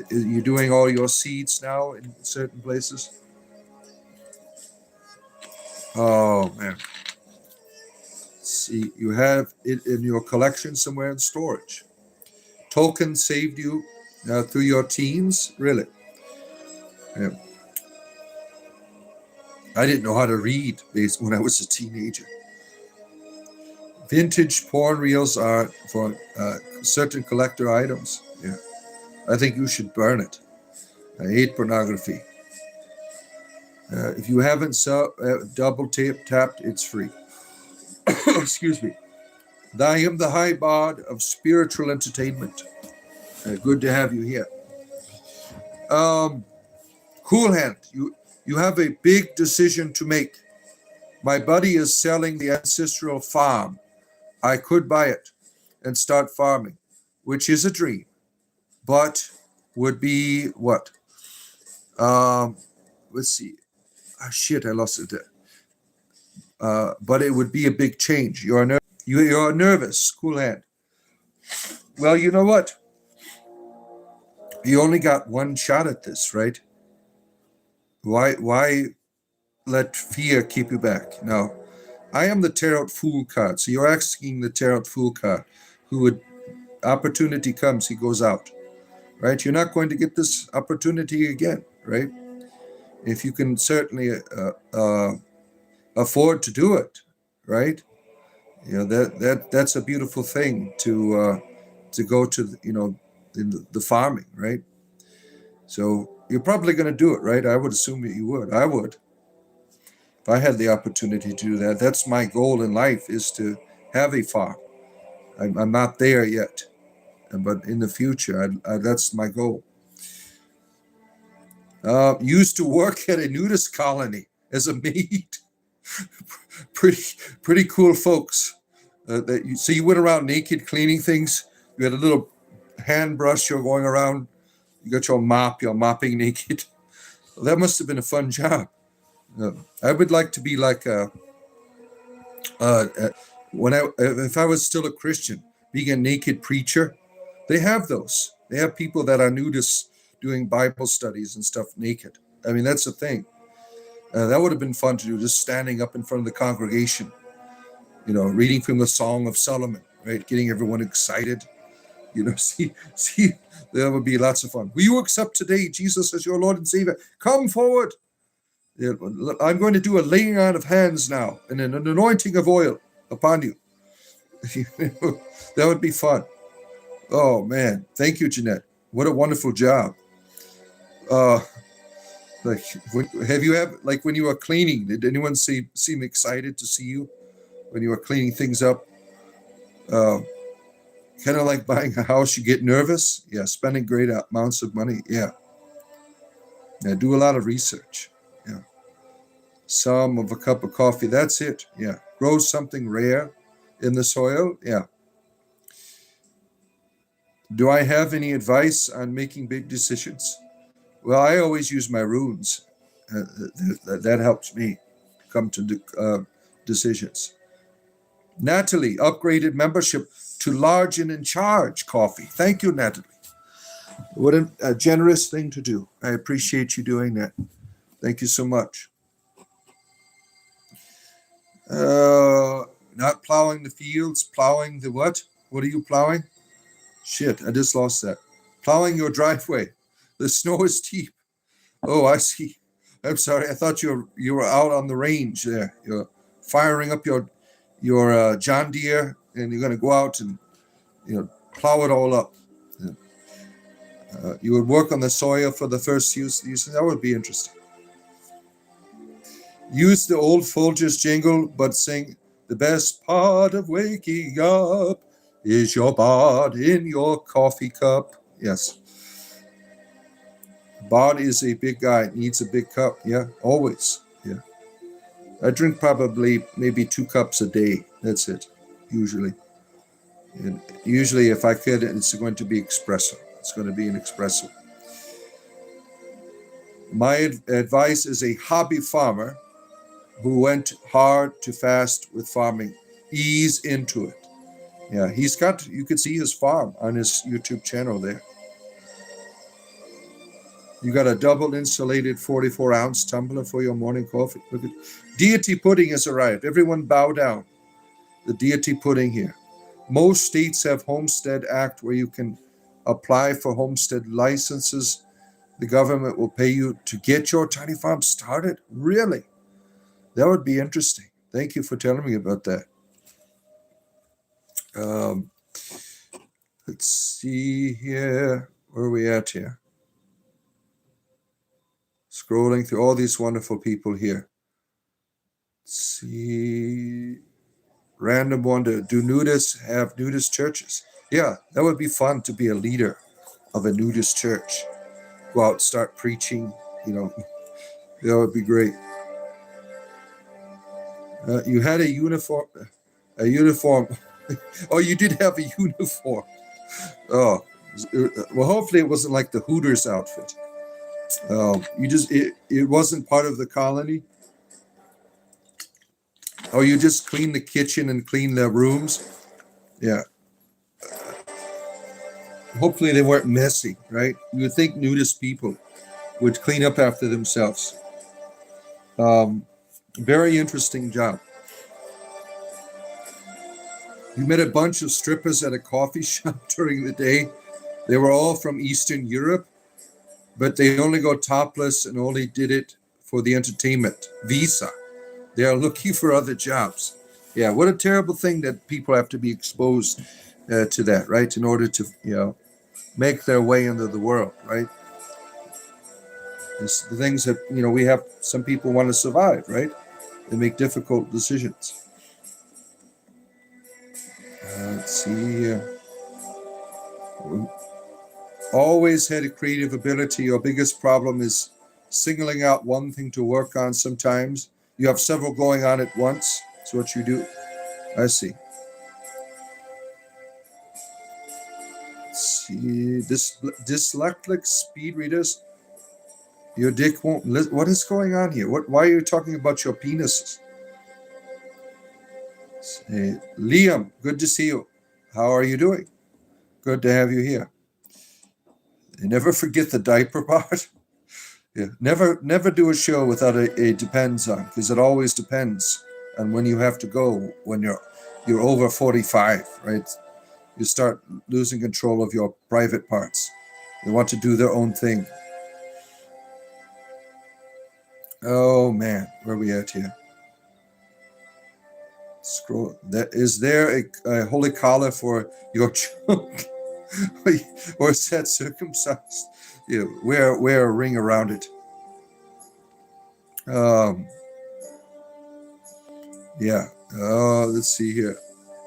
you're doing all your seeds now in certain places. Oh man. See, you have it in your collection somewhere in storage. Tolkien saved you through your teens, really. Yeah. I didn't know how to read when I was a teenager. Vintage porn reels are for certain collector items. Yeah, I think you should burn it. I hate pornography. If you haven't double tapped, it's free. Excuse me. I am the high bod of spiritual entertainment. Good to have you here. Cool Hand, you have a big decision to make. My buddy is selling the ancestral farm. I could buy it and start farming, which is a dream, but would be what? Let's see. Oh, shit, I lost it there. But it would be a big change. You're nervous, Cool Hand. Well, you know what? You only got one shot at this, right? Why let fear keep you back? No. I am the Tarot Fool card. So you're asking the Tarot Fool card, who would opportunity comes, he goes out. Right? You're not going to get this opportunity again, right? If you can certainly afford to do it, right? You know, that's a beautiful thing to go to, in the farming, right? So you're probably going to do it, right? I would assume that you would. I would. If I had the opportunity to do that, that's my goal in life, is to have a farm. I'm not there yet, but in the future, that's my goal. Used to work at a nudist colony as a maid. pretty cool folks. So you went around naked cleaning things. You had a little hand brush. You're going around. You got your mop. You're mopping naked. Well, that must have been a fun job. I would like to be like if I was still a Christian, being a naked preacher. They have those. They have people that are nudists doing Bible studies and stuff naked. I mean, that's a thing. That would have been fun to do, just standing up in front of the congregation, reading from the Song of Solomon, right? Getting everyone excited. See, that would be lots of fun. Will you accept today Jesus as your Lord and Savior? Come forward. I'm going to do a laying on of hands now and an anointing of oil upon you. That would be fun. Oh, man. Thank you, Jeanette. What a wonderful job. When you were cleaning, did anyone seem excited to see you when you were cleaning things up? Kind of like buying a house, you get nervous. Yeah, spending great amounts of money. Yeah. Do a lot of research. Yeah. Some of a cup of coffee. That's it. Yeah. Grow something rare in the soil. Yeah. Do I have any advice on making big decisions? Well, I always use my runes. That helps me come to decisions. Natalie, upgraded membership to Large and in Charge coffee. Thank you, Natalie. What a generous thing to do. I appreciate you doing that. Thank you so much. Not plowing the fields, plowing the what? What are you plowing? Shit, I just lost that. Plowing your driveway. The snow is deep. Oh, I see. I'm sorry. I thought you were out on the range there. You're firing up your John Deere, and you're going to go out and plow it all up. You would work on the soil for the first use. That would be interesting. Use the old Folgers jingle, but sing the best part of waking up is your bod in your coffee cup. Yes. Bod is a big guy, needs a big cup. Yeah, always. Yeah. I drink probably maybe 2 cups a day. That's it, usually. And usually, if I could, it's going to be espresso. It's going to be an espresso. My advice is a hobby farmer who went hard to fast with farming. Ease into it. Yeah, you could see his farm on his YouTube channel there. You got a double insulated 44-ounce tumbler for your morning coffee. Look at deity pudding has arrived. Everyone bow down. The deity pudding here. Most states have Homestead Act where you can apply for homestead licenses. The government will pay you to get your tiny farm started. Really? That would be interesting. Thank you for telling me about that. Let's see here. Where are we at here? Scrolling through all these wonderful people here. Let's see. Random wonder. Do nudists have nudist churches? Yeah, that would be fun to be a leader of a nudist church. Go out and start preaching. That would be great. You had a uniform. A uniform. Oh, you did have a uniform. Oh, well, hopefully it wasn't like the Hooters outfit. It wasn't part of the colony. Oh, you just clean the kitchen and clean the rooms. Yeah. Hopefully they weren't messy, right? You would think nudist people would clean up after themselves. Very interesting job. We met a bunch of strippers at a coffee shop during the day. They were all from Eastern Europe, but they only go topless and only did it for the entertainment visa. They are looking for other jobs. Yeah, what a terrible thing that people have to be exposed to that, right? In order to, make their way into the world, right? It's the things that, we have, some people want to survive, right? They make difficult decisions. Let's see here. Always had a creative ability. Your biggest problem is singling out one thing to work on sometimes. You have several going on at once. That's what you do. I see. Let's see. Dyslexic speed readers. Your dick won't listen. What is going on here? Why are you talking about your penises? Liam, good to see you. How are you doing? Good to have you here. And never forget the diaper part. Yeah, never do a show without a depends on, because it always depends on when you have to go when you're over 45, right? You start losing control of your private parts. They want to do their own thing. Oh man, where are we at here? Scroll. Is there a holy collar for your junk? Or is that circumcised? Yeah, wear a ring around it. Yeah. Let's see here.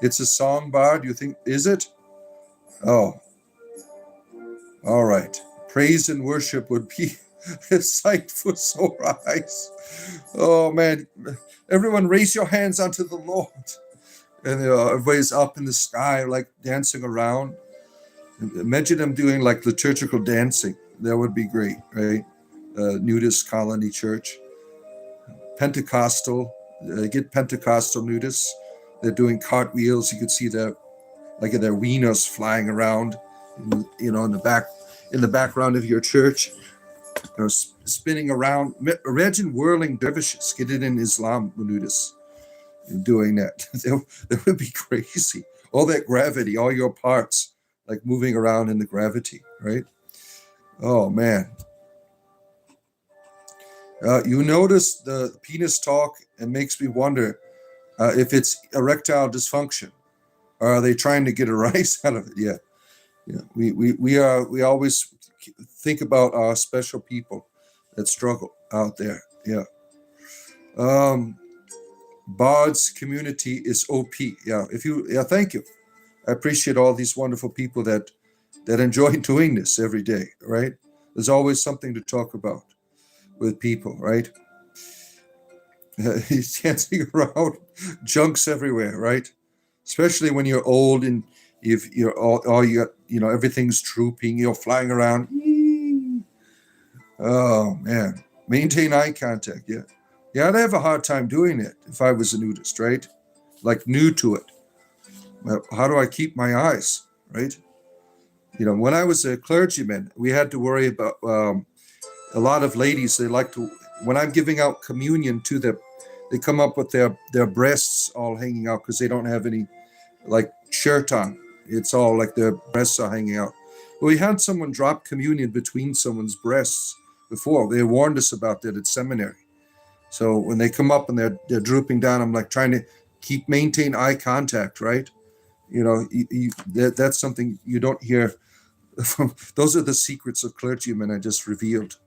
It's a song, Bard. You think, is it? Oh. All right. Praise and worship would be a sight for sore eyes. Oh, man. Everyone raise your hands unto the Lord. And everybody's up in the sky, like dancing around. Imagine them doing like liturgical dancing. That would be great, right? Nudist colony church. Pentecostal. Get Pentecostal nudists. They're doing cartwheels. You could see their wieners flying around, in the background of your church, spinning around. Imagine whirling dervishes. Get it in Islam, nudists, doing that. That would be crazy. All that gravity, all your parts, like moving around in the gravity, right? Oh man. You notice the penis talk, and makes me wonder if it's erectile dysfunction. Or are they trying to get a rise out of it? Yeah. We always think about our special people that struggle out there. Yeah. Bard's community is OP. Yeah. Thank you. I appreciate all these wonderful people that enjoy doing this every day, right? There's always something to talk about with people, right? He's dancing around, junks everywhere, right? Especially when you're old and if you're all you got, everything's drooping, you're flying around. Oh man, maintain eye contact. Yeah, I'd have a hard time doing it if I was a nudist, right? Like new to it. Well, how do I keep my eyes, right? When I was a clergyman, we had to worry about a lot of ladies. They like to, when I'm giving out communion to them, they come up with their breasts all hanging out because they don't have any like shirt on. It's all like their breasts are hanging out. Well, we had someone drop communion between someone's breasts before. They warned us about that at seminary. So when they come up and they're drooping down, I'm like trying to maintain eye contact, right? That's something you don't hear from. Those are the secrets of clergymen I just revealed.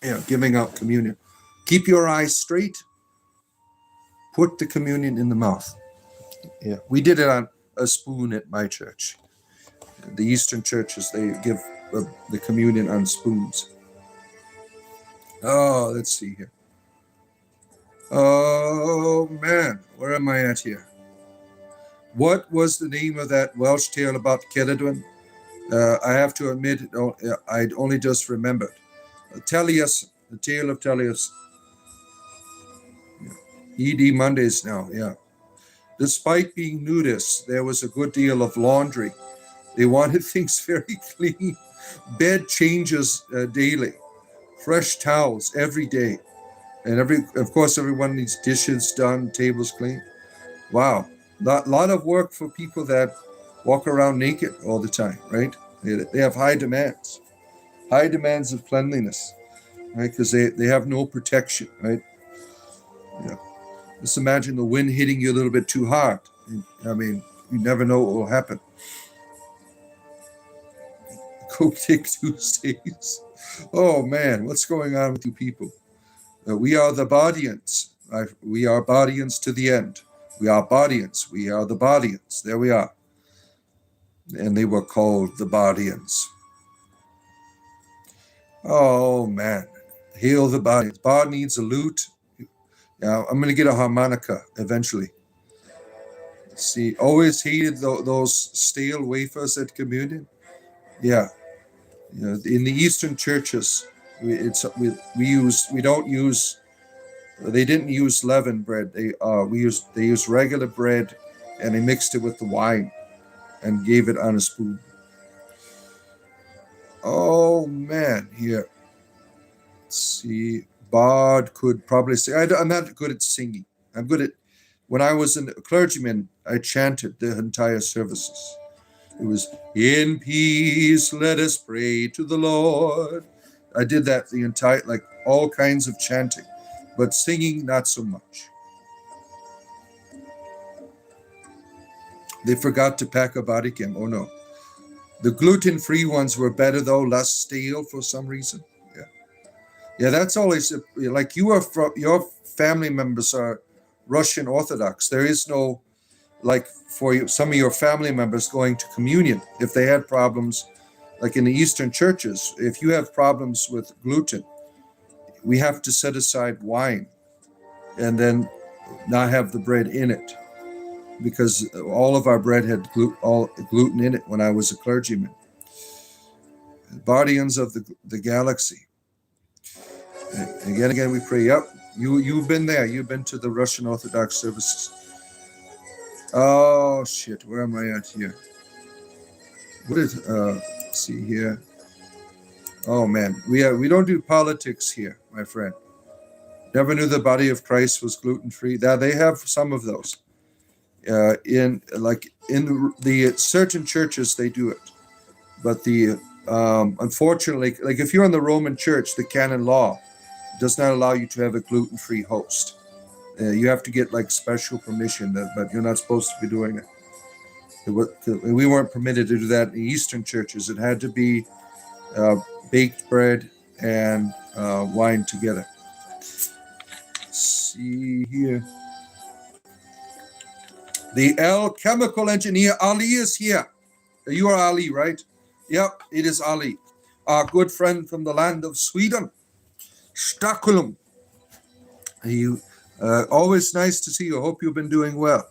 Yeah, giving out communion. Keep your eyes straight. Put the communion in the mouth. Yeah, we did it on a spoon at my church. The Eastern churches, they give the communion on spoons. Oh, let's see here. Oh, man, where am I at here? What was the name of that Welsh tale about Ceridwen? I have to admit, I'd only just remembered. Tellius, the tale of Tellius. Yeah. ED Mondays now, yeah. Despite being nudists, there was a good deal of laundry. They wanted things very clean. Bed changes daily. Fresh towels every day. And of course, everyone needs dishes done, tables clean. Wow. Lot of work for people that walk around naked all the time, right? They have high demands of cleanliness, right? Because they have no protection, right? Yeah. Just imagine the wind hitting you a little bit too hard. I mean, you never know what will happen. Coke Dick Tuesdays. Oh man, what's going on with you people? We are the Bardians. We are Bardians to the end. We are Bardians. We are the Bardians. There we are. And they were called the Bardians. Oh man, hail the Bardians. Bard needs a lute. Yeah, I'm going to get a harmonica eventually. See, always hated those stale wafers at communion. Yeah, you know, in the Eastern churches, they didn't use leavened bread. They used regular bread, and they mixed it with the wine, and gave it on a spoon. Oh man, here. Let's see. Bard could probably sing. I'm not good at singing. I'm good at. When I was a clergyman, I chanted the entire services. It was, in peace, let us pray to the Lord. I did that the entire, like all kinds of chanting, but singing, not so much. They forgot to pack a Bardic in. Oh no. The gluten-free ones were better though, less stale for some reason. Yeah. Yeah, that's always, like your family members are Russian Orthodox. There is no, like for some of your family members going to communion, if they had problems, like in the Eastern churches, if you have problems with gluten, we have to set aside wine and then not have the bread in it, because all of our bread had gluten in it when I was a clergyman. Bardians of the galaxy. And again, we pray. Yep, you've been there. You've been to the Russian Orthodox services. Oh shit, where am I at here? What is let's see here. Oh man, we don't do politics here, my friend. Never knew the body of Christ was gluten-free. Now they have some of those. In the certain churches they do it. But the unfortunately, like if you're in the Roman church, the canon law does not allow you to have a gluten-free host. You have to get like special permission, but you're not supposed to be doing it. We weren't permitted to do that in the Eastern churches. It had to be baked bread and wine together. Let's see here. The alchemical engineer Ali is here. You are Ali, right? Yep, it is Ali, our good friend from the land of Sweden, Stockholm. Always nice to see you. Hope you've been doing well.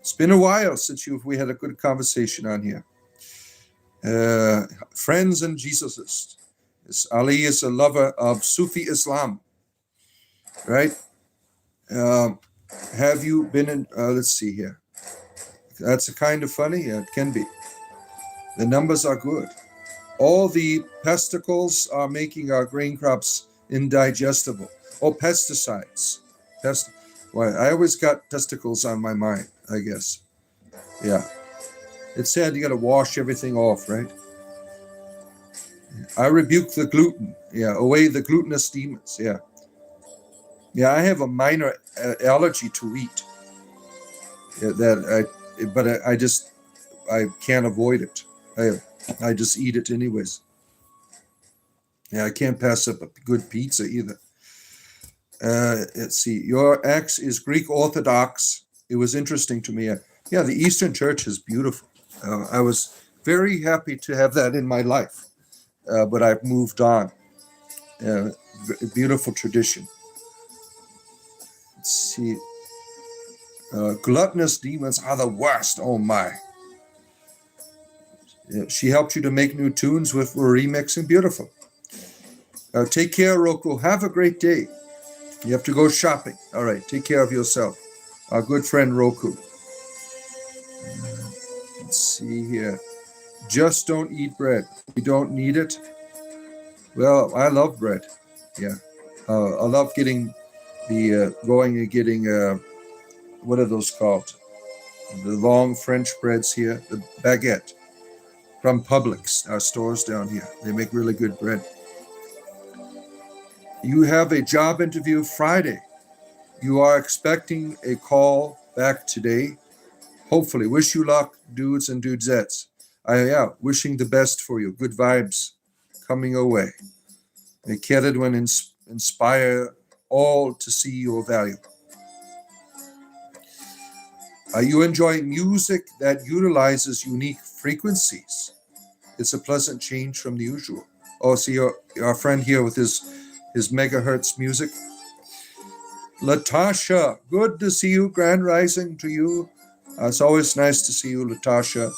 It's been a while since we had a good conversation on here. Friends and Jesusists. Ali is a lover of Sufi Islam, right? Have you been in? Let's see here. That's a kind of funny. Yeah, it can be. The numbers are good. All the pesticles are making our grain crops indigestible. Oh, pesticides. Well, I always got testicles on my mind, I guess. Yeah. It said you got to wash everything off, right? I rebuke the gluten. Yeah, away the glutinous demons. Yeah. Yeah, I have a minor allergy to wheat. I can't avoid it. I just eat it anyways. Yeah, I can't pass up a good pizza either. Let's see. Your ex is Greek Orthodox. It was interesting to me. Yeah, the Eastern Church is beautiful. I was very happy to have that in my life, but I've moved on. Beautiful tradition. Let's see. Gluttonous demons are the worst. Oh my. She helped you to make new tunes with remixing. Beautiful. Take care, Roku. Have a great day. You have to go shopping. All right. Take care of yourself. Our good friend Roku. Let's see here. Just don't eat bread. You don't need it. Well, I love bread. Yeah. I love getting going and getting, what are those called? The long French breads here, the baguette from Publix, our stores down here. They make really good bread. You have a job interview Friday. You are expecting a call back today. Hopefully. Wish you luck, dudes and dudesettes. Wishing the best for you. Good vibes coming your way. May Keredwin inspire all to see your value. Are you enjoying music that utilizes unique frequencies? It's a pleasant change from the usual. Oh, see our friend here with his megahertz music. Latasha, good to see you. Grand rising to you. It's always nice to see you, Latasha.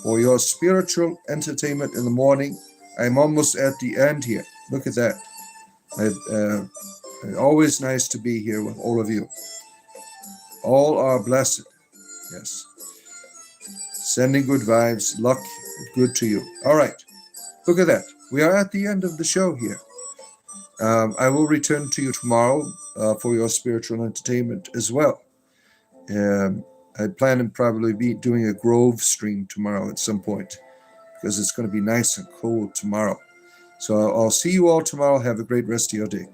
For your spiritual entertainment in the morning. I'm almost at the end here. Look at that. Always nice to be here with all of you. All are blessed. Yes. Sending good vibes, luck, good to you. All right. Look at that. We are at the end of the show here. I will return to you tomorrow for your spiritual entertainment as well. I plan on probably be doing a Grove stream tomorrow at some point because it's going to be nice and cold tomorrow. So I'll see you all tomorrow. Have a great rest of your day.